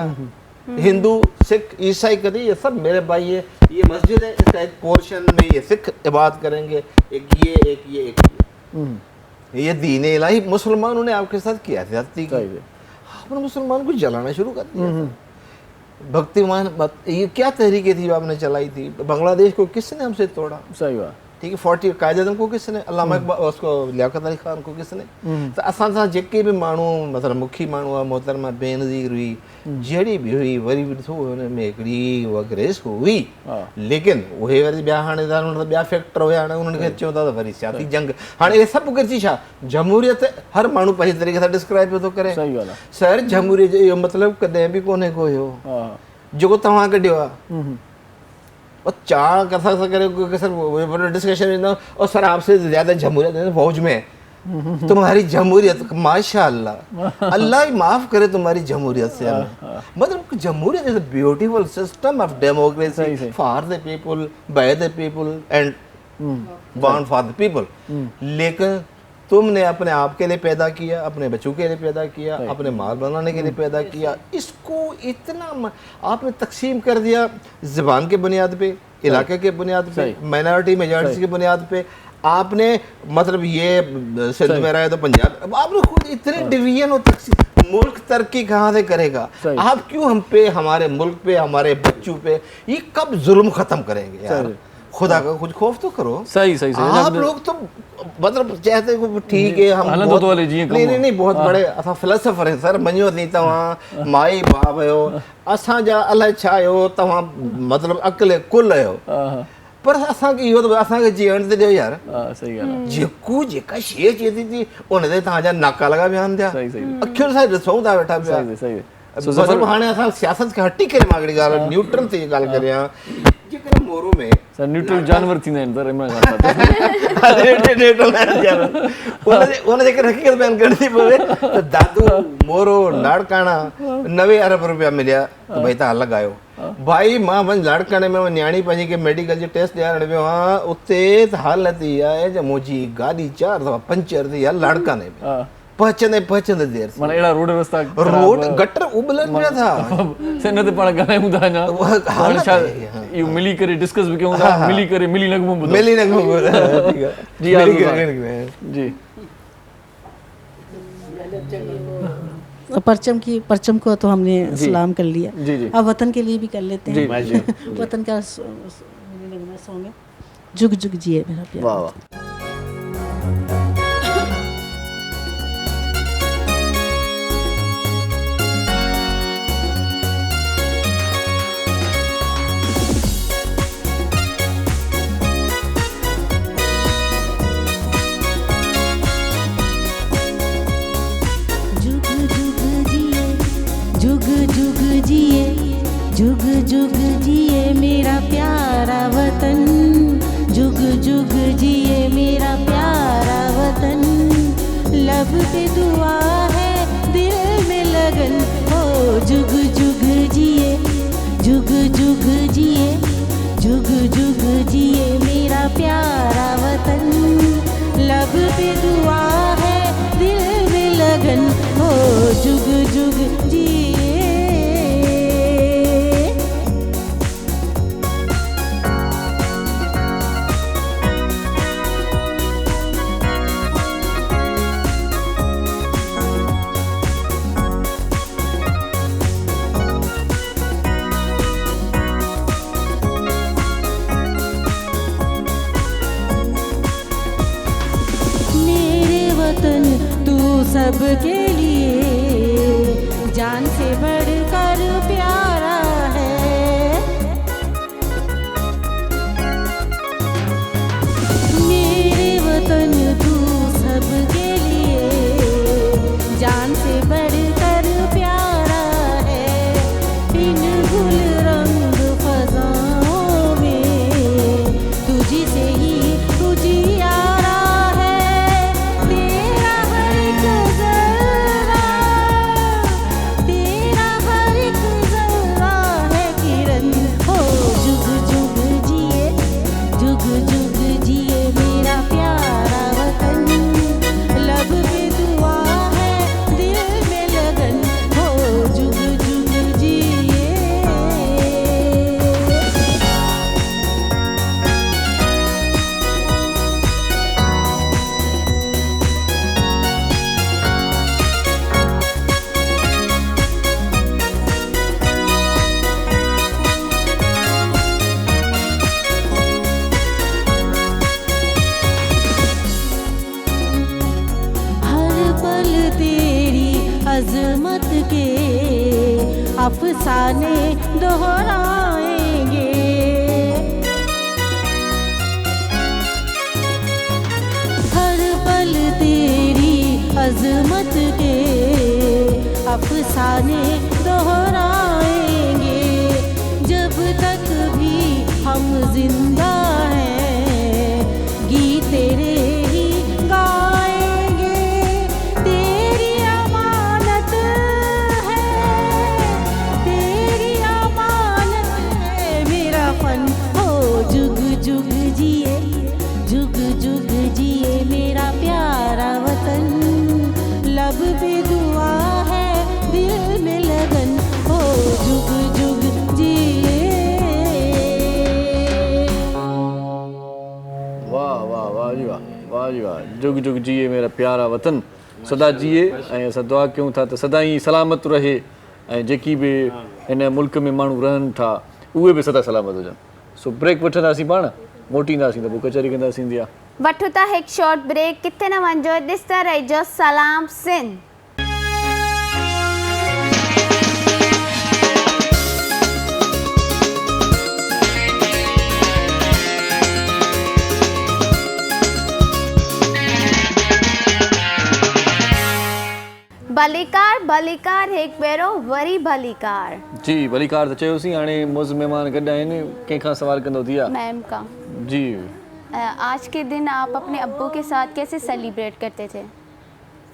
हिंदू सिख ईसाई कभी ये सब मेरे भाई, ये मस्जिद है, इसका एक पोर्शन में ये सिख इबादत करेंगे, एक ये ये दीन इलाही। मुसलमानों ने आपके साथ किया ज्यादती की, आपने मुसलमान को जलाना शुरू कर दिया। भक्तिमान ये क्या तहरीकें थी आपने चलाई थी? बांग्लादेश को किसने हमसे तोड़ा? सही बात। ठीक है, 40 कायद-ए-आज़म को किसने, अल्लामा इकबाल उसको लियाकत अली खान को किसने? तो असां सां जेके बि माण्हू मतिलबु मुखी माण्हू आहे, मोहतरमा बेनज़ीर हुई, जहिड़ी बि हुई, वरी बि ॾिसो हुन में हिकिड़ी वगरेस हुई, लेकिन उहे वरी ॿिया हाणे ॿिया फैक्टर हुया, हाणे उन्हनि खे चऊं था त वरी सियासी जंग। हाणे इहे सभु गॾिजी छा, जमहूरियत हर माण्हू पंहिंजे तरीक़े सां डिस्क्राइब पियो थो करे। सही ॻाल्हि आहे। सर जमहूरियत जो इहो मतिलबु कॾहिं बि कोन्हे को हुयो जेको तव्हां कढियो आहे। और चार कर सकते सर डिस्कशन, और सर आपसे ज़्यादा जमहूरियत फौज में है, तुम्हारी जमहूरियत माशाअल्लाह, अल्लाह ही माफ़ करे तुम्हारी जमहूरियत से। मतलब जमहूरियत is a beautiful system of democracy for the people, by the people and born for the people. लेकिन तुमने अपने आप के लिए पैदा किया, अपने बच्चों के लिए पैदा किया, अपने माल बनाने के लिए पैदा किया, इसको इतना आपने तकसीम कर दिया ज़बान के बुनियाद पे, इलाके के बुनियाद पे, माइनॉरिटी मेजॉरिटी के बुनियाद पे। आपने मतलब ये सिंध में रहे तो पंजाब, आपने खुद इतने डिवीजन और तकसीम, मुल्क तरक्की कहाँ से करेगा? आप क्यों हम पे, हमारे मुल्क पे, हमारे बच्चों पे ये कब जुल्म खत्म करेंगे यार? खुदा का कुछ खौफ तो करो। सही सही सही आप लोग तो मतलब चाहते हो ठीक है हम हालांकि बहुत, तो वाले जी नहीं नहीं नहीं बहुत बड़े असां फिलोसोफर हैं सर, मञो नहीं तव्हां माई बाप आहियो, असां जा अलाए छा आहियो, तव्हां मतलब अक़ल कुल आहियो, पर असांखे इहो त असांखे जीअण ते ॾियो यार। सही ॻाल्हि आहे। जेको जेका शइ चए थी उन ते तव्हांजा नाका लॻा पिया आहिनि, सही सही अखियुनि सां ॾिसूं था वेठा पिया। सही सही मतिलबु हाणे असां सियासत खे हटी करे मां हिकिड़ी ॻाल्हि न्यूट्रल थी ॻाल्हि करियां, जेकर मोरो में सर न्यूट्रल जानवर थींदा आहिनि सर इमरान खान साहब। उन जे करे हक़ीक़त बयानु करणी थी पवे त दादू मोरो लाड़काणा 90 अरब रुपया मिलिया त भई तव्हां लॻायो। भाई मां वञ लाड़काणे में न्याणी पंहिंजी खे मेडिकल जो टेस्ट ॾियारण वियो आहियां, उते त हालत इहा आहे जो मुंहिंजी गाॾी 4 दफ़ा पंचर थी आहे लाड़काणे में, पहुचंदे देर माना अहिड़ा रोड रस्ता रोड गटर उबलनि पिया था। न त पाण ॻाल्हायूं था अञा हाणे छा इहो मिली करे डिस्कस बि कयूं था, मिली करे मिली नगमो ॿुधो मिली नगमो जी। परचम को तो हमने सलाम कर लिया, जी जी। अब वतन के लिए भी कर लेते हैं। वतन का सॉन्ग है जुग जुग जिए मेरा प्यार। वाह वाह। जुग जुग जिए मेरा प्यारा वतन, जुग जुग जिए मेरा प्यारा वतन। लब पे दुआ है दिल में लगन, हो जुग जुग जिए, जुग जुग जिए, जुग जुग जिए मेरा प्यारा वतन। लब पे दुआ है दिल में लगन, हो जुग जुग जिए। सबके लिए जान से बढ़कर प्यारा है, मेरे वतन तू सबके लिए जान से बढ़कर प्यारा है। इन गुल रंग फज़ाओं में तुझी से ही तुझियारा है। तेरा हर एक ज़र्रा, तेरा हर एक ज़र्रा है किरण, हो जुग जुग जिए, जुग जुग जिए मेरा प्यारा वतन। लब पे दुआ है दिल में लगन, हो जुग जुग जिए। हर पल तेरी अजमत के अफसाने दोहराएंगे। हर पल तेरी अजमत के अफसाने दोहराएंगे। जब तक भी हम जिंदा हैं गीत तेरे ही गाएंगे। तेरी अमानत है, तेरी अमानत है मेरा फन, हो जुग जुग जिए, जुग जुग जिए मेरा प्यारा वाह जी वाह, जुग जुग जिए मेरा प्यारा वतन, सदा जिए ऐं असां दुआ कयूं था त सदा ई सलामत रहे ऐं जेकी बि हिन मुल्क में माण्हू रहनि था उहे बि सदा सलामत हुजनि। सो ब्रेक वठंदासीं, पाण मोटींदासीं त पोइ कचहरी कंदासीं इंडिया। वठूं था हिकु शॉर्ट ब्रेक, किथे न वञिजो, ॾिसंदा रहिजो सलाम सिंध। भलीकार भलीकार हिकु भेरो वरी भलीकार। जी भलीकार त चयोसीं, हाणे मुज़ महिमान गॾु आहिनि, कंहिंखां सवाल कंदो दिया? मैम का जी आज के दिन आप अपने अब्बू के साथ कैसे सेलिब्रेट करते थे?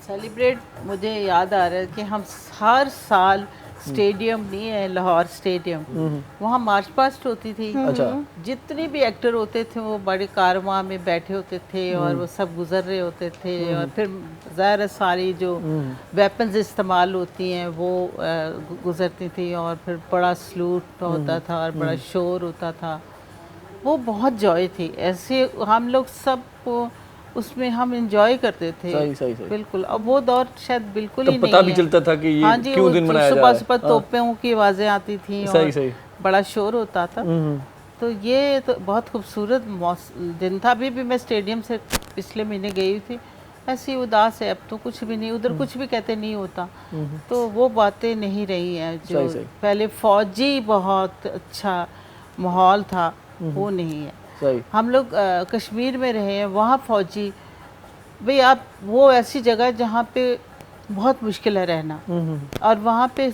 सेलिब्रेट मुझे याद आ रहा है कि हम हर साल स्टेडियम नहीं है, लाहौर स्टेडियम, वहाँ मार्च पास्ट होती थी। अच्छा। जितने भी एक्टर होते थे वो बड़े कारवां में बैठे होते थे और वो सब गुजर रहे होते थे और फिर ज़ाहिर सारी जो वेपन्स इस्तेमाल होती हैं वो गुजरती थी और फिर बड़ा सलूट होता था और बड़ा शोर होता था। वो बहुत जॉय थी, ऐसे हम लोग सब उसमें हम इंजॉय करते थे। सही। बिल्कुल, अब वो दौर शायद बिल्कुल ही तब नहीं पता है। भी चलता था कि ये हाँ जी, क्यों दिन मनाया जा रहा है। सुबह तोपों की आवाज़ें आती थी और सही। बड़ा शोर होता था। तो ये तो बहुत खूबसूरत दिन था। अभी भी मैं स्टेडियम से पिछले महीने गई थी, ऐसी उदास है, अब तो कुछ भी नहीं, उधर कुछ भी कहते नहीं होता। तो वो बातें नहीं रही हैं जो पहले फौजी बहुत अच्छा माहौल था, वो नहीं है। सही। हम लोग कश्मीर में रहे हैं, वहाँ फौजी भाई आप वो ऐसी जगह जहाँ पे बहुत मुश्किल है रहना और वहाँ पे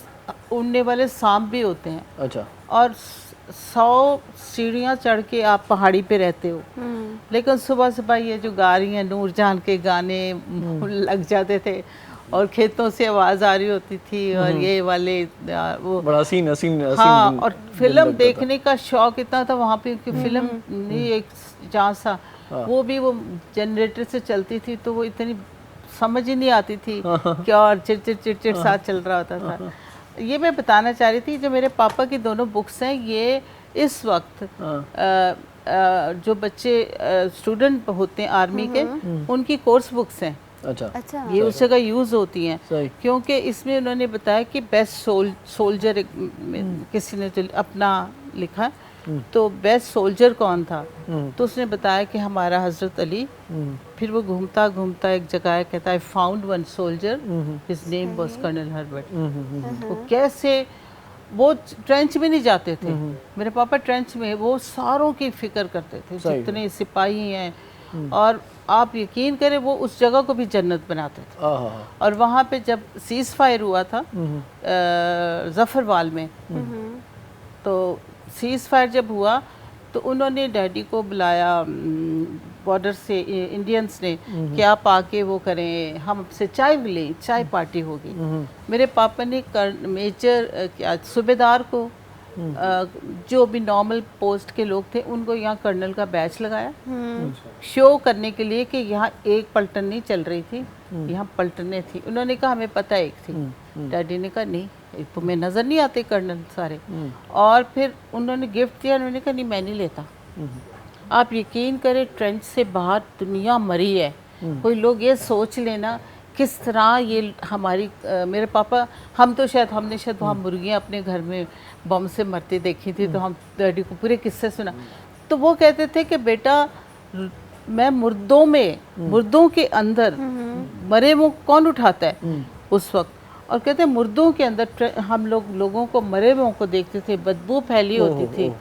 उड़ने वाले सांप भी होते हैं। अच्छा। और 100 सीढ़ियाँ चढ़ के आप पहाड़ी पे रहते हो, लेकिन सुबह सुबह ये जो गा रही हैं नूरजान के गाने लग जाते थे और खेतों से आवाज़ आ रही होती थी और ये वाले वो बड़ा हसीन हाँ, और फिल्म देखने का शौक इतना था वहाँ पे कि फिल्म नहीं एक जहाँ सा वो भी वो जनरेटर से चलती थी तो वो इतनी समझ ही नहीं आती थी क्या और चिड़चिड़ साथ चल रहा होता था। ये मैं बताना चाह रही थी, जो मेरे पापा की दोनों बुक्स हैं ये इस वक्त जो बच्चे स्टूडेंट होते हैं आर्मी के उनकी कोर्स बुक्स हैं। अच्छा। ये उस जगह यूज़ होती हैं क्योंकि इसमें उन्होंने बताया कि बेस्ट सोल्जर किसी ने जो अपना लिखा तो बेस्ट सोल्जर कौन था, तो उसने बताया कि हमारा हज़रत अली। फिर वो घूमता घूमता एक जगह कहता है found one soldier his name was colonel Herbert. वो कैसे वो ट्रेंच में नहीं जाते थे, मेरे पापा ट्रेंच में वो सारों की फिक्र करते थे जितने सिपाही हैं, और आप यकीन करें वो उस जगह को भी जन्नत बनाते थे। और वहाँ पे जब सीज़ फायर हुआ था ज़फ़रवाल में, तो सीज़ फायर जब हुआ तो उन्होंने डैडी को बुलाया बॉर्डर से इंडियंस ने कि आप आके वो करें, हम से चाय लें, चाय पार्टी होगी। मेरे पापा ने मेजर क्या सूबेदार को जो भी नॉर्मल पोस्ट के लोग थे उनको यहाँ कर्नल का बैच लगाया शो करने के लिए कि यहाँ एक पलटन नहीं चल रही थी, यहाँ पलटनें थी। उन्होंने कहा हमें पता एक थी। डैडी ने कहा नहीं तुम्हें नज़र नहीं आते कर्नल सारे। और फिर उन्होंने गिफ्ट दिया, उन्होंने कहा नहीं मैं नहीं लेता। आप यकीन करें ट्रेंच से बाहर दुनिया मरी है। कोई लोग ये सोच लेना किस तरह ये हमारी मेरे पापा हमने शायद वहाँ मुर्गियाँ अपने घर में बम से मरती देखी थी, तो हम डैडी को पूरे किस्से सुना। तो वो कहते थे कि बेटा मैं मुर्दों के अंदर मरे वो कौन उठाता है उस वक्त, और कहते हैं मुर्दों के अंदर हम लोगों को मरे हुओं को देखते थे, बदबू फैली होती थी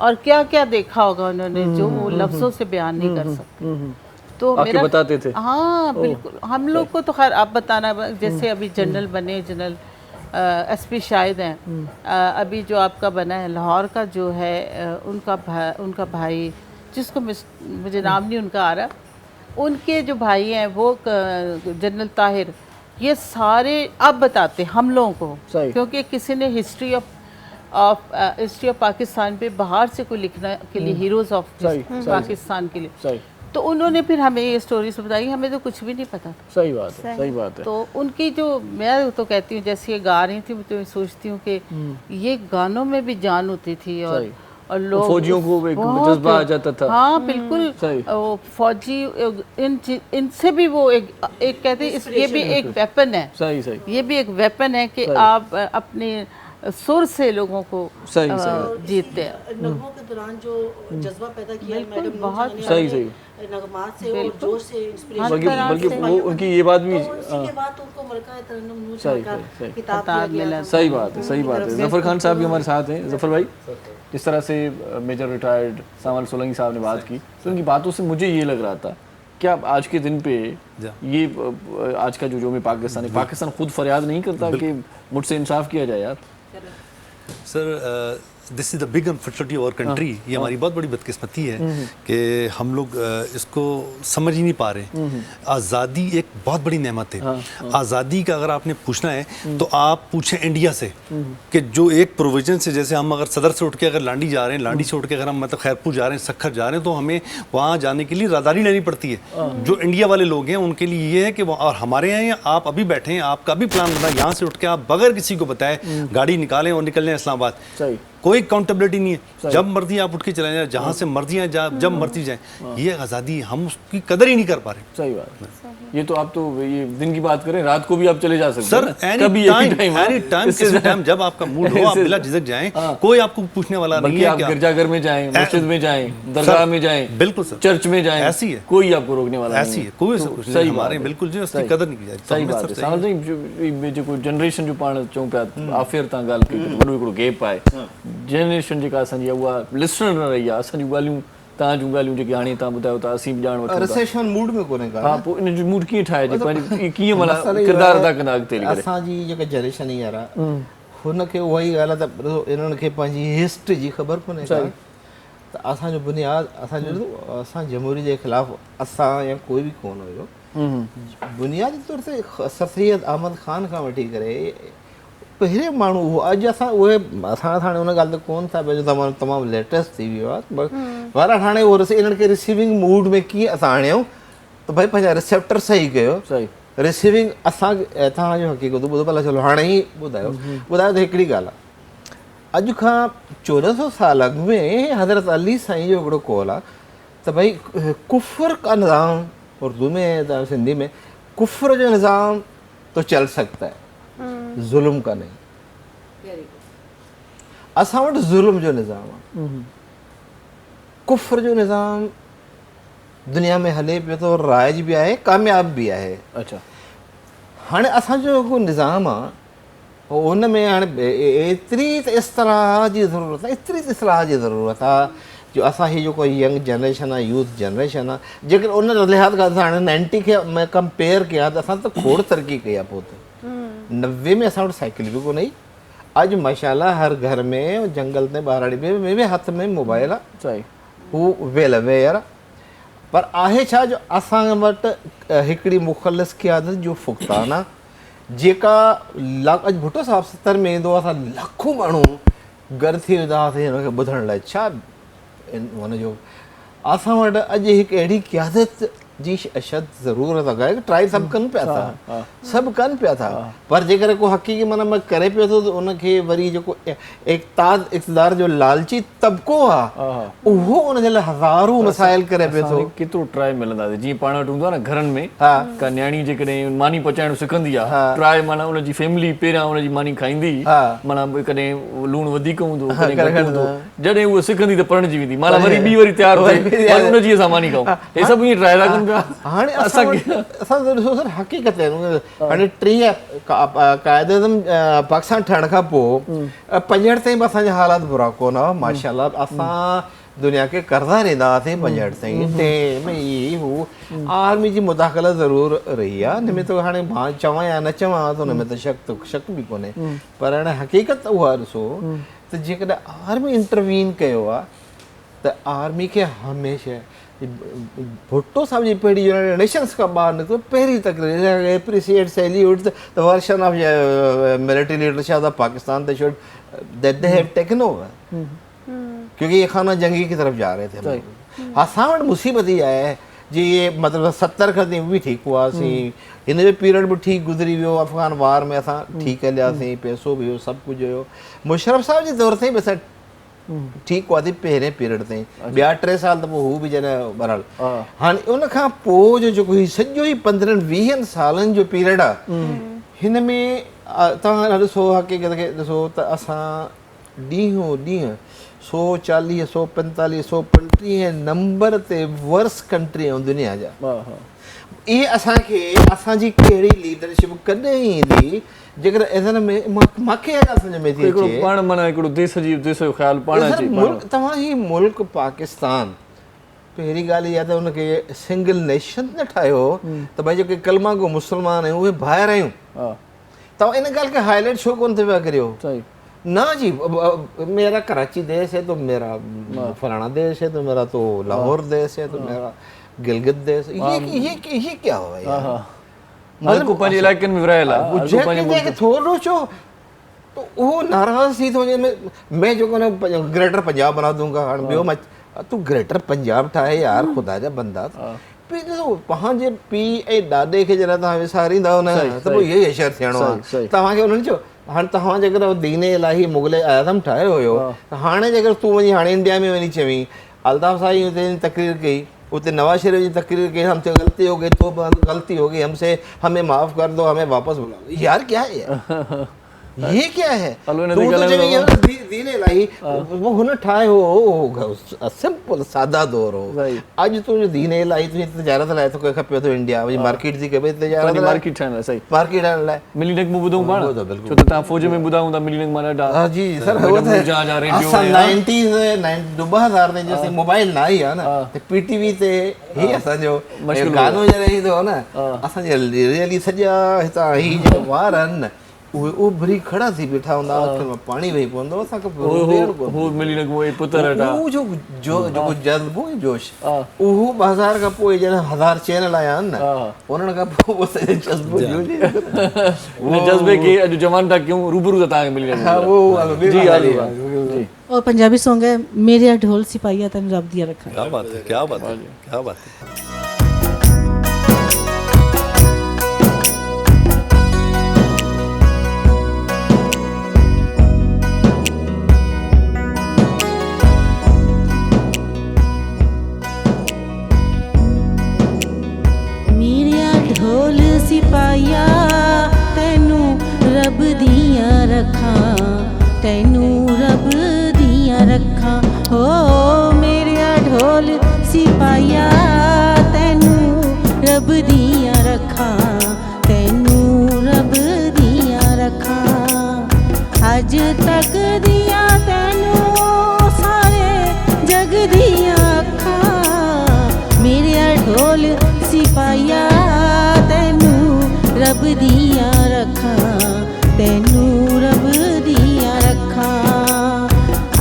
और क्या क्या देखा होगा उन्होंने जो वो लफ्ज़ों से बयान नहीं कर सकते। तो मेरा बताते थे। हाँ बिल्कुल, हम लोग को तो खैर आप बताना, जैसे अभी जनरल बने, जनरल एसपी शाहिद हैं, अभी जो आपका बना है लाहौर का जो है उनका भाई जिसको मुझे नाम नहीं उनका आ रहा, उनके जो भाई हैं वो जनरल ताहिर, ये सारे अब बताते हम लोगों को, क्योंकि किसी ने हिस्ट्री ऑफ पाकिस्तान पे बाहर से कोई लिखना के लिए हीरोज ऑफ पाकिस्तान के लिए, तो उन्होंने फिर हमें ये स्टोरीज बताई, हमें तो कुछ भी नहीं पता था। सही बात है। तो उनकी जो मैं तो कहती हूँ जैसे ये गा रही थी, मैं तो सोचती हूँ कि ये गानों में भी जान होती थी और लोग फौजियों को एक बहुत- जज्बा आ जाता था। हाँ बिल्कुल। सही। वो फौजी इनसे भी वो एक कहते हैं ये भी एक वेपन है। सही सही ये भी एक वेपन है कि सही। आप अपने सुर से लोगों को सही, सही। जीतते हैं। नगमों के दौरान जो जज्बा पैदा किया है बिल्कुल, मैडम बहुत नूरजहां ने सही, अपने सही। नगमात से और जोश से इंस्पिरेशन बल्कि तरह बल्कि से। वो उनकी ये बात भी और उसी के बाद उनको मलका तरन्नुम नूर सही, का सही। किताब खिताब दिया मिला। गया था। सही बात है, सही बात है। तरफ जफर खान साहब भी हमारे साथ हैं। जफर भाई, जिस तरह से मेजर रिटायर्ड सामल सोलंकी साहब ने बात की, तो उनकी बातों से मुझे ये लग रहा था कि आप आज के दिन पे ये आज का जो में पाकिस्तान है, पाकिस्तान खुद फरियाद नहीं करता कि मुझसे इंसाफ किया जाए यार। Sir this is the big unfortunately hour country. ये हमारी बहुत बड़ी बदकिस्मती है कि हम लोग इसको समझ ही नहीं पा रहे। आज़ादी एक बहुत बड़ी नेमत है। आज़ादी का अगर आपने पूछना है तो आप पूछें इंडिया से कि जो एक प्रोविजन से, जैसे हम अगर सदर से उठ के अगर लांडी जा रहे हैं, लांडी से उठ के अगर हम मतलब खैरपुर जा रहे हैं, सखर जा रहे हैं, तो हमें वहाँ जाने के लिए राहदारी लेनी पड़ती है। जो इंडिया वाले लोग हैं उनके लिए ये है कि और हमारे यहाँ आप अभी बैठे हैं, आपका भी प्लान बना, यहाँ से उठ के आप बगैर किसी को बताए गाड़ी निकालें और निकल जाएं इस्लामाबाद। सही। कोई अकाउंटेबिलिटी नहीं है। जब मर्जी आप उठ के चले जाए, जहाँ से मर्जी आए, जब मर्जी जाए। ये आज़ादी हम उसकी कदर ही नहीं कर पा रहे। सही बात है। ये तो आप तो ये दिन की बात करें, रात को भी आप चले जा सकते सर हैं ना? कभी एक ही एनी टाइम किसी टाइम जब आपका मूड हो आप बिला झिझक जाएं। कोई आपको पूछने वाला नहीं बल्कि है आप कि गिरजाघर में जाएं, मस्जिद में जाएं, दरगाह में जाएं, बिल्कुल सर, चर्च में जाएं, ऐसी है। कोई आपको रोकने वाला नहीं ऐसी है, कोई ऐसा कुछ नहीं। हमारे बात है। बिल्कुल जो उसकी सही। कदर नहीं की जाती। सही बात है। सामल जी जो कोई जनरेशन जो पाण चऊं पिया आफ़िर तां ॻाल्हि कई वॾो हिकिड़ो गैप आहे। जनरेशन जेका असांजी आहे उहा लिसनर न रही आहे। असांजूं ॻाल्हियूं तव्हां जूं ॻाल्हियूं जेके हाणे तव्हां ॿुधायो था असीं बि ॼाण वठूं था। रिसेशन मूड में कोन्हे का। हा, पोइ इन जो मूड कीअं ठाहिजे, पंहिंजी कीअं मसइलो माना इहो किरदारु आहे, अदा कंदा अॻिते हली करे। असांजी जेका जनरेशन हींअर आहे हुनखे उहा ई ॻाल्हि आहे त इन्हनि खे पंहिंजी हिस्ट्री जी ख़बर कोन्हे का। त असांजो बुनियादु असां जमहूरी जे ख़िलाफ़ु असां या कोई बि कोन हुयो। बुनियादी तौर ते सर सैयद अहमद ख़ान खां वठी करे पहिरें माण्हू हुओ। अॼु असां उहे असां हाणे हुन ॻाल्हि ते कोन था पिया, जो तमामु लेटेस्ट थी वियो आहे। पर हाणे उहो इन्हनि खे रिसीविंग मूड में कीअं असां आणियूं त भई पंहिंजा रिसेप्टर सही कयो। सही। रिसीविंग असांखे तव्हांजो हक़ीक़त ॿुधो भला, चलो हाणे ई ॿुधायो त हिकिड़ी ॻाल्हि आहे। अॼु खां 1400 साल अॻु में हज़रत अली साईं जो हिकिड़ो कॉल आहे त भई कुफ़र का निज़ाम, उर्दू में त सिंधी में, कुफ़र जो निज़ाम तो चल सकता है, जुल्म का नहीं। असां वटि जुल्म जो निज़ाम आहे, कुफ़र जो निज़ाम दुनिया में हले पियो थो, राइज बि आहे, कामयाब बि आहे। अच्छा। हाणे असांजो जेको निज़ाम आहे उन में हाणे एतिरी त इस्तिलाह जी ज़रूरत आहे, एतिरी त इस्तिलाह जी ज़रूरत आहे जो असां हीअ जेको यंग जनरेशन आहे, यूथ जनरेशन आहे, जेकर उन लिहाज़ खां असां हाणे 90 खे कंपेयर कया त असां त खोड़ तरक़ी कई आहे। पोइ त 90 में असां वटि साइकिल बि कोन्हे। अॼु माशाल्लाह हर घर में जंगल ते ॿारड़ी में बि हथ में मोबाइल आहे। सही। हू वेल अवेयर आहे। पर आहे छा जो असां वटि हिकिड़ी मुख़लिस क़ियादत जो फुक़तान आहे जेका अॼु भुट्टो साहिबु 70 में ईंदो, असां लाखों माण्हू गॾु थी वेंदा हुआसीं हिनखे ॿुधण लाइ। छा हुनजो असां वटि अॼु हिकु अहिड़ी क़ियादत जी अशद ज़रूरत आहे। ट्राई सभु कनि पिया था, सभु कनि पिया था, पर जेकर को हक़ीक़ी माना करे पियो थो त उनखे वरी जेको इक़्तिदार जो लालची तबिको आहे उहो उनजे लाइ हज़ारों मसाइल करे पियो थो। केतिरो ट्राई मिलंदा जीअं पाण वटि हूंदो आहे न घरनि में, का न्याणी जेकॾहिं मानी पचाइण सिखंदी आहे, ट्राई माना उनजी फैमिली पहिरियां उनजी मानी खाईंदी, माना कॾहिं लूणु वधीक हूंदो, जॾहिं उहा सिखंदी त परणिजी वेंदी, माना वरी ॿी वरी तयारु थिए उनजी असां मानी खाऊं। हे सभु ईअं ट्राई था कनि। हाणे असां ॾिसो सर हक़ीक़त हाणे 30 क़ाइद-ए-आज़म पाकिस्तान ठहण खां पोइ 65 ताईं बि असांजा हालात बुरा कोन हुआ माशाल्लाह। असां दुनिया खे कर्ज़ा ॾींदा हुआसीं 65 ताईं। टे में ई हू आर्मी जी मुदाख़लत ज़रूरु रही आहे। हिन में त हाणे मां चवां या न चवां त हुन में त शक बि कोन्हे, पर हाणे हक़ीक़त उहा ॾिसो त जेकॾहिं आर्मी इंटरवीन कयो आहे त आर्मी खे हमेशह भुट्टो साहब जी पहिरीं जनरेशन्स खां ॿाहिरि निकितो, पहिरीं तकरीर appreciate salute the version of military leadership of Pakistan they should that they have taken over, क्योंकि ये खाना जंगी की तरफ जा रहे थे। असां वटि मुसीबत ई आहे जी ये मतिलबु 70 खां ताईं बि ठीकु हुआसीं, हिन जो पीरियड बि ठीकु गुज़री वियो, अफ़गान वार में असां ठीकु हलियासीं, पैसो बि हुयो, सभु कुझु हुयो। मुशरफ साहब जे दौर ते बि असां ठीक हुआ थी पहिरें पीरियड ताईं, ॿिया 3 साल त पोइ हू बि जॾहिं बहरहाल हाणे उन खां पोइ जो जेको ही सॼो ई 15-20 सालनि जो पीरियड आहे, हिन में तव्हां ॾिसो हक़ीक़त खे ॾिसो त असां ॾींहों ॾींहुं 140, 145, 135 नंबर ते वर्स कंट्री ऐं दुनिया जा। इहे असांखे असांजी कहिड़ी लीडरशिप कॾहिं ईंदी जेकर इधर में मूंखे अगरि सम्झ में थी अचे पाण माना हिकिड़ो देश जो ख़्यालु पाण अचे तव्हां ही मुल्क पाकिस्तान पहिरीं ॻाल्हि इहा त हुनखे सिंगल नेशन न ठाहियो त भई जेके कलमा को मुस्लमान आहियूं उहे ॿाहिरि आहियूं, तव्हां इन ॻाल्हि खे हाईलाइट छो कोन था पिया करियो? ना जी, मेरा कराची देश है तो मेरा फलाना देश है तो मेरा तो लाहौर देश है तो मेरा गिलगित देश, ये क्या हुआ यार? मतलब पंहिंजे इलाइक़नि में विरहायल आहे थोरो छो तो वो नाराज़ थी तो मैं जो ग्रेटर पंजाब बना दूंगा। हाणे ॿियो मां तूं ग्रेटर पंजाब ठाहे यार, ख़ुदा जा बंदा पंहिंजे पीउ ऐं ॾाॾे खे जॾहिं तव्हां विसारींदव न त पोइ इहो ई अशर थियणो आहे तव्हांखे। उन्हनि चयो हाणे तव्हां जेकर दीन इलाही मुग़ल आज़म ठाहियो हुयो त हाणे जेकर तूं वञी हाणे इंडिया में वञी चवीं अल्ताफ़ साईं हुते तक़रीर कई, उते नवाज शरीफ जी तकरीर की हमसे गलती हो गई तो गलती हो गई, हमसे हमें माफ़ कर दो, हमें वापस बुलाओ। यार क्या है यार? ये क्या है? तू तो जब दीन इलाही वो हुन ठाहे हो सिंपल सादा दौर हो। अज तू जो दीन इलाही तुझे तजारत लाइ तो खपे तो इंडिया वही मार्केट जी के तजारत मार्केट ठाहिण लाइ सही मार्केट आने लाइ मिलीनिक में ॿुधूं पाण छो त तव्हां फ़ौज में ॿुधाऊं था मिलीनिक मां ॾाढा। हां जी सर वो तो असां 90s 2000 में जैसे मोबाइल ना आई है ना ते पीटीवी ते ही असां जो गानो जरे तो ना असां जे रियली सजा हिता ही जो वारन उहे उभरी खड़ा थी बीठा हूंदा, अखियुनि में पाणी वेही पवंदो असांखे हो मिलीनिक वो पुत्र ॾा उहो जो जेको जज़्बो जोश उहो 2000 खां पोइ जॾहिं 1000 चैनल आया आहिनि न उन्हनि खां पोइ वो जज़्बो उन जज़्बे खे अॼु जवान था कयूं रूबरू था तव्हांखे मिली हा वो जी और पंजाबी सॉन्ग है मेरे ढोल सिपाहिया तन रब दिया रखा। क्या बात है, क्या बात है, क्या बात है। ढोल सिपाहिया तैनू रब दिया रखा, तैनू रब दिया रखा। हो मेरे ढोल सिपाहिया तैनू रब दिया रखा, तैनू रब दिया रखा। अज तक दिया तैनू सारे जग दिया अखा, मेरे ढोल सिपाहिया रब दिया रखा, तैनू रब दिया रखा।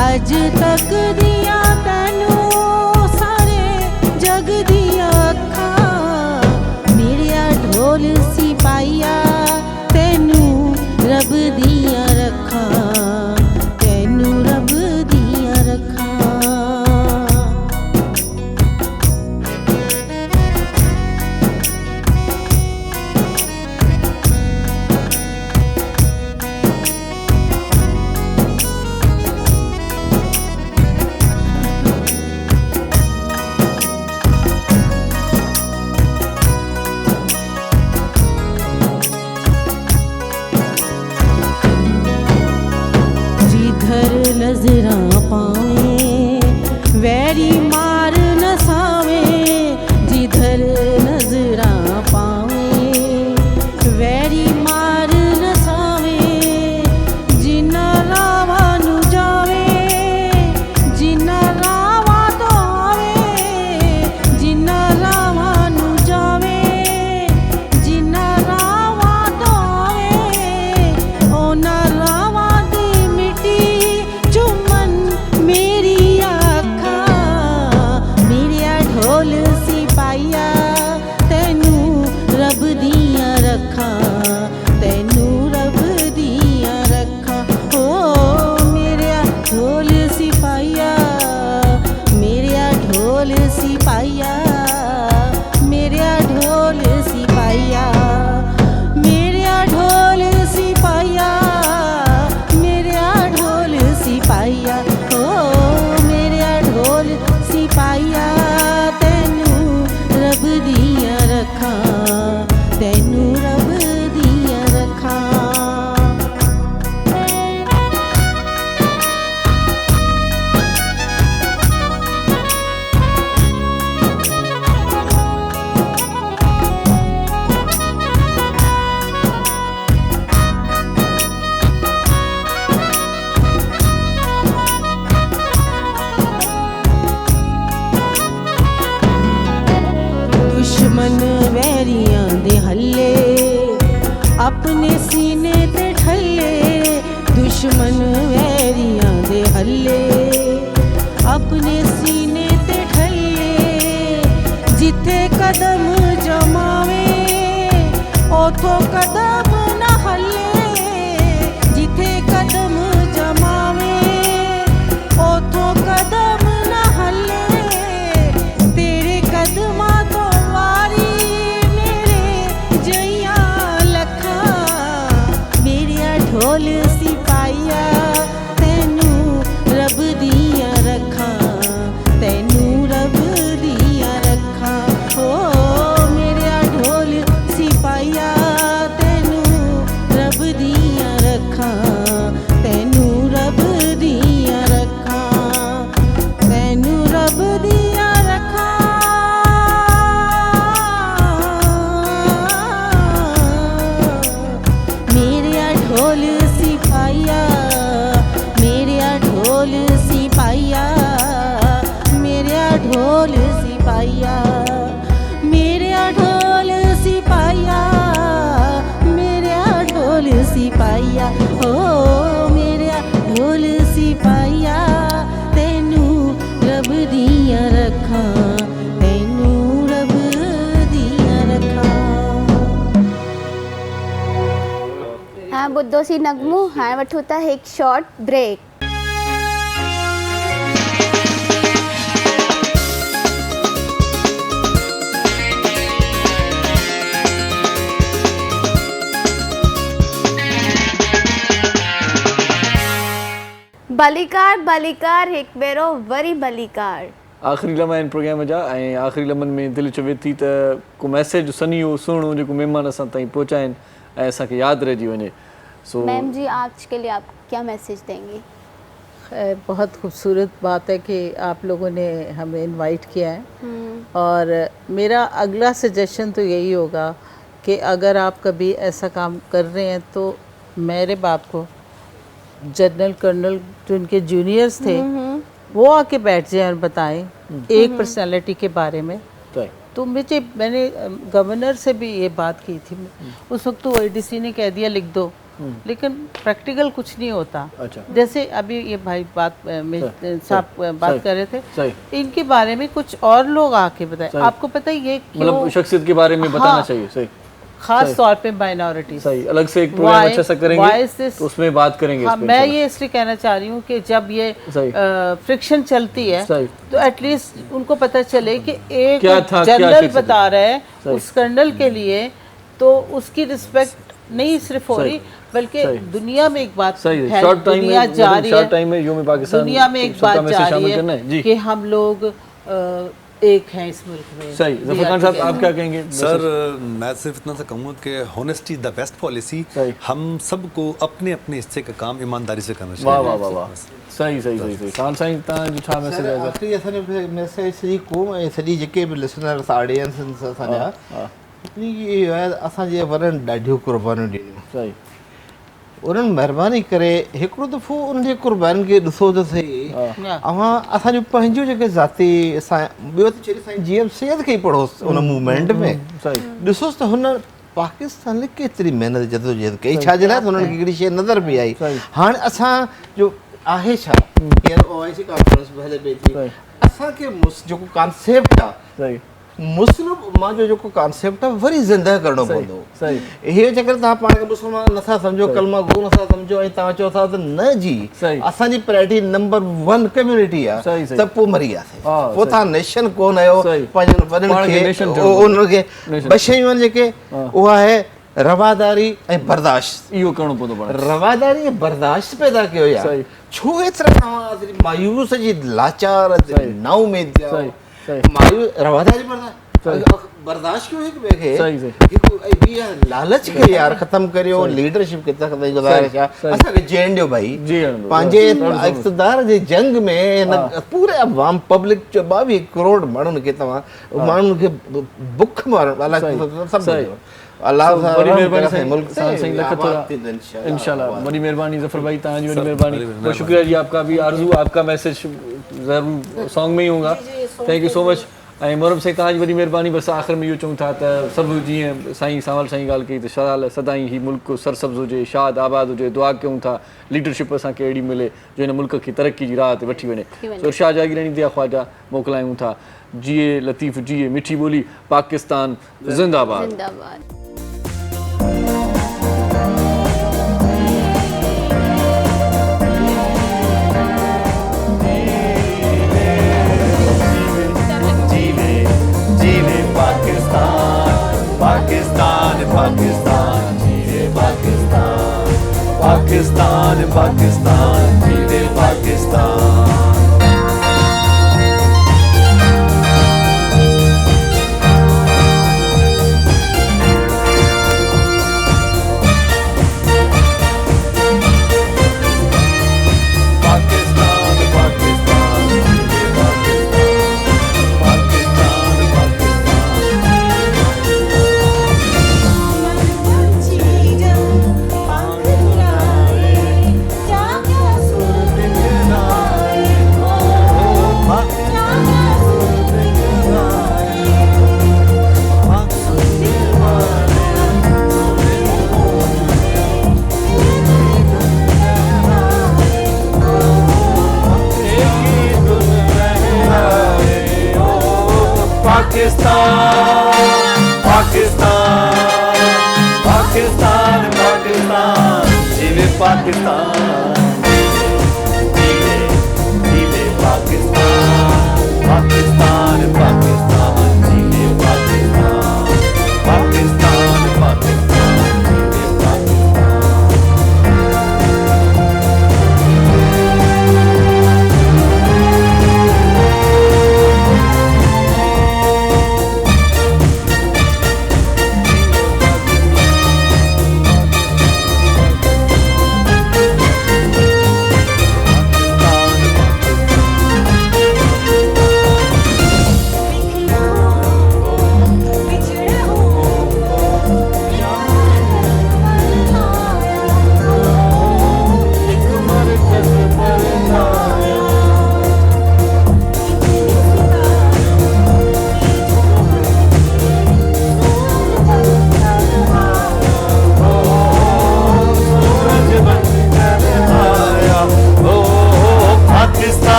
अज तक दिया तैनू सारे जग दिया अखा, मेरे ढोल सिपाहिया तैनू रब दिया रखा, तैनू रब दिया रखा। नजरा पावे वैरी मार न सावे, जिधर नजरा पावे वैरी मार न सावे। जिन्ना रावा नु जावे जिन्ना रावा तो आवे, जिन्ना रावा नु जावे जिन्ना रावा तो आवे। ओना रावा दी मिट्टी चुमन मेरी आखा, मेरे ढोल सिपाहिया तैनू रब दिया रखा, तैनू रब दिया रखा। हो मेरे ढोल सिपाहिया, मेरे ढोल सिपाहिया, मेरे ढोल सिपाहिया, मेरे ढोल सिपाहिया, मेरे ढोल सिपाहिया। हो अपने सीने ते ठल्ले दुश्मन वैरियां दे हल्ले अपने सीने ते ठल्ले जिथे कदम जमावे ओथों कदम न हल्ले जिथे कदम जमावे ओथों कदम न हल्ले तेरे कदमां तो वारी मेरे जइया लखा मेरिया ढोल सिपाहिया तैनू रब दिया रखा तैनू रब दिया रखा ओ मेरिया ढोल सिपाहिया तैनू रब दिया रखा तैनू रब दिया रखा तैनू रब दिया रखा मेरिया ढोल सिपाहिया मेरिया ढोल सिपाहिया मेरिया ढोल सिपाहिया मेरिया ढोल सिपाहिया मेरिया ढोल सिपाहिया ओ मेरिया ढोल सिपाहिया तैनू रब दिया रखा तैनू रब दिया रखा हाँ ॿुधो सी नगमो हाणे वठूं था हिकु शॉर्ट ब्रेक। बलिकार बलिकार हिकु भेरो वरी बलिकार। आख़िरी लम्हा आहिनि प्रोग्राम जा ऐं आख़िरी लम्हनि में दिलि चवे थी त को मैसेज सनियो सुहिणो जेको महिमान असां ताईं पहुचाइनि ऐं असांखे यादि रहिजी वञे। सो मैम जी आज के लिए आप क्या मैसेज देंगी? खैर बहुत खूबसूरत बात है कि आप लोगों ने हमें इनवाइट किया है और मेरा अगला सजेशन तो यही होगा कि अगर आप कभी ऐसा काम कर रहे हैं तो मेरे बाप को जनरल कर्नल जो उनके जूनियर्स थे वो आके बैठ जाए और बताएं एक पर्सनालिटी के बारे में। तो मैंने गवर्नर से भी ये बात की थी उस वक्त तो ओएडीसी ने कह दिया लिख दो लेकिन प्रैक्टिकल कुछ नहीं होता। अच्छा। जैसे अभी ये भाई साहब बात कर रहे थे सही। इनके बारे में कुछ और लोग आके बताएं। आपको पता है ये मतलब शख्सियत के बारे में बताना चाहिए। सही। खास तौर पे माइनॉरिटी सही अलग से एक प्रोग्राम अच्छा सा करेंगे तो उसमें बात करेंगे। हाँ, मैं ये इसलिए कहना चाह रही हूँ कि जब ये फ्रिक्शन चलती है तो एटलीस्ट उनको पता चले कि एक जनरल बता रहा है उस कर्नल के लिए तो उसकी रिस्पेक्ट नहीं सिर्फ हो रही बल्कि दुनिया में एक बात दुनिया जा रही है दुनिया में एक बात जा रही है कि हम लोग एक हैं इस मुल्क में। सही। ज़फ़र खान साहब आप क्या कहेंगे? सर मैं सिर्फ इतना सा कहूँगा कि हॉनेस्टी द बेस्ट पॉलिसी। हम सबको अपने अपने हिस्से का काम ईमानदारी से करना चाहिए। वाह वाह वाह वाह सही सही सही सही। खान साईं तव्हां जो छा मैसेज आहे? आख़िरी असांजो मैसेज सॼी क़ौम ऐं सॼी जेके बि लिसनर्स ऑडियंस असांजा इहो आहे असांजे वरनि ॾाढियूं कुर्बानियूं ॾिनियूं। सही। उन्हनि महिरबानी करे हिकिड़ो दफ़ो उनजे कुर्बानी खे ॾिसो त सही अवां असांजो पंहिंजो जेके ज़ाती ॿियो त चए साईं जीएम सैयद खे ई पढ़ोसि उन मूवमेंट में ॾिसोसि त हुन पाकिस्तान लाइ केतिरी महिनत जदोजहद कई छाजे लाइ त हुननि खे हिकिड़ी शइ नज़र बि आई। हाणे असांजो आहे छा हींअर ओआईसी कॉन्फ्रेंस बि हले पई थी असांखे जेको कॉन्सेप्ट आहे मुस्लिम उम्मा जो जेको कॉन्सेप्ट आहे वरी ज़िंदा करणो पवंदो। इहो चकर तव्हां पाण खे मुस्लमान नथा सम्झो कलमा गो नथा सम्झो ऐं तव्हां चओ था त न जी असांजी प्रायोरिटी नंबर 1 कम्युनिटी आहे त पोइ मरी वियासीं पोइ तव्हां नेशन कोन आहियो पंहिंजनि वॾनि खे उनखे ॿ शयूं आहिनि जेके उहा आहे रवादारी ऐं बर्दाश्त। इहो करिणो पवंदो रवादारी ऐं बर्दाश्त पैदा कयो आहे छो एतिरा तव्हां मायूस जी लाचार नाउमीद मायूस रवादारी बर्दाश्त क्यों हिकु ॿिए खे लालच खे यार ख़तम करियो लीडरशिप खे तक गुज़ारिश आहे असांखे जीअण ॾियो भाई पंहिंजे इक़्तिदार जे जंग में हिन पूरे अवाम पब्लिक 22 करोड़ माण्हुनि खे तव्हां माण्हुनि खे बुख मारणु अलाए अल्लाह बड़ी मेहरबानी इंशाल्लाह बड़ी मेहरबानी ज़फ़र भाई तव्हांजी बड़ी मेहरबानी बहुत शुक्रिया जी आपका भी आरज़ू आपका मैसेज ज़रूर सॉन्ग में ही होगा। Thank you so much. ऐं मोहरम साईं तव्हांजी वॾी महिरबानी। बसि आख़िर में इहो चऊं था त सभु जीअं साईं सांवल साईं ॻाल्हि कई त सदाईं ही मुल्क सरसब्ज़ हुजे, शाद आबाद हुजे। दुआ कयूं था लीडरशिप असांखे अहिड़ी मिले जो हिन मुल्क खे तरक़ी जी राह ते वठी वञे। इरशाद जागीरानी दिया ख्वाजा मोकिलायूं था। जिए लतीफ़ जिए मिठी ॿोली, पाकिस्तान ज़िंदाबाद। ज़िंदाबाद। पाकिस्तान पाकिस्तान जीवे पाकिस्तान, पाकिस्तान पाकिस्तान जीवे पाकिस्तान। पाकिस्तान पाकिस्तान पाकिस्तान पाकिस्तान जीवे पाकिस्तान।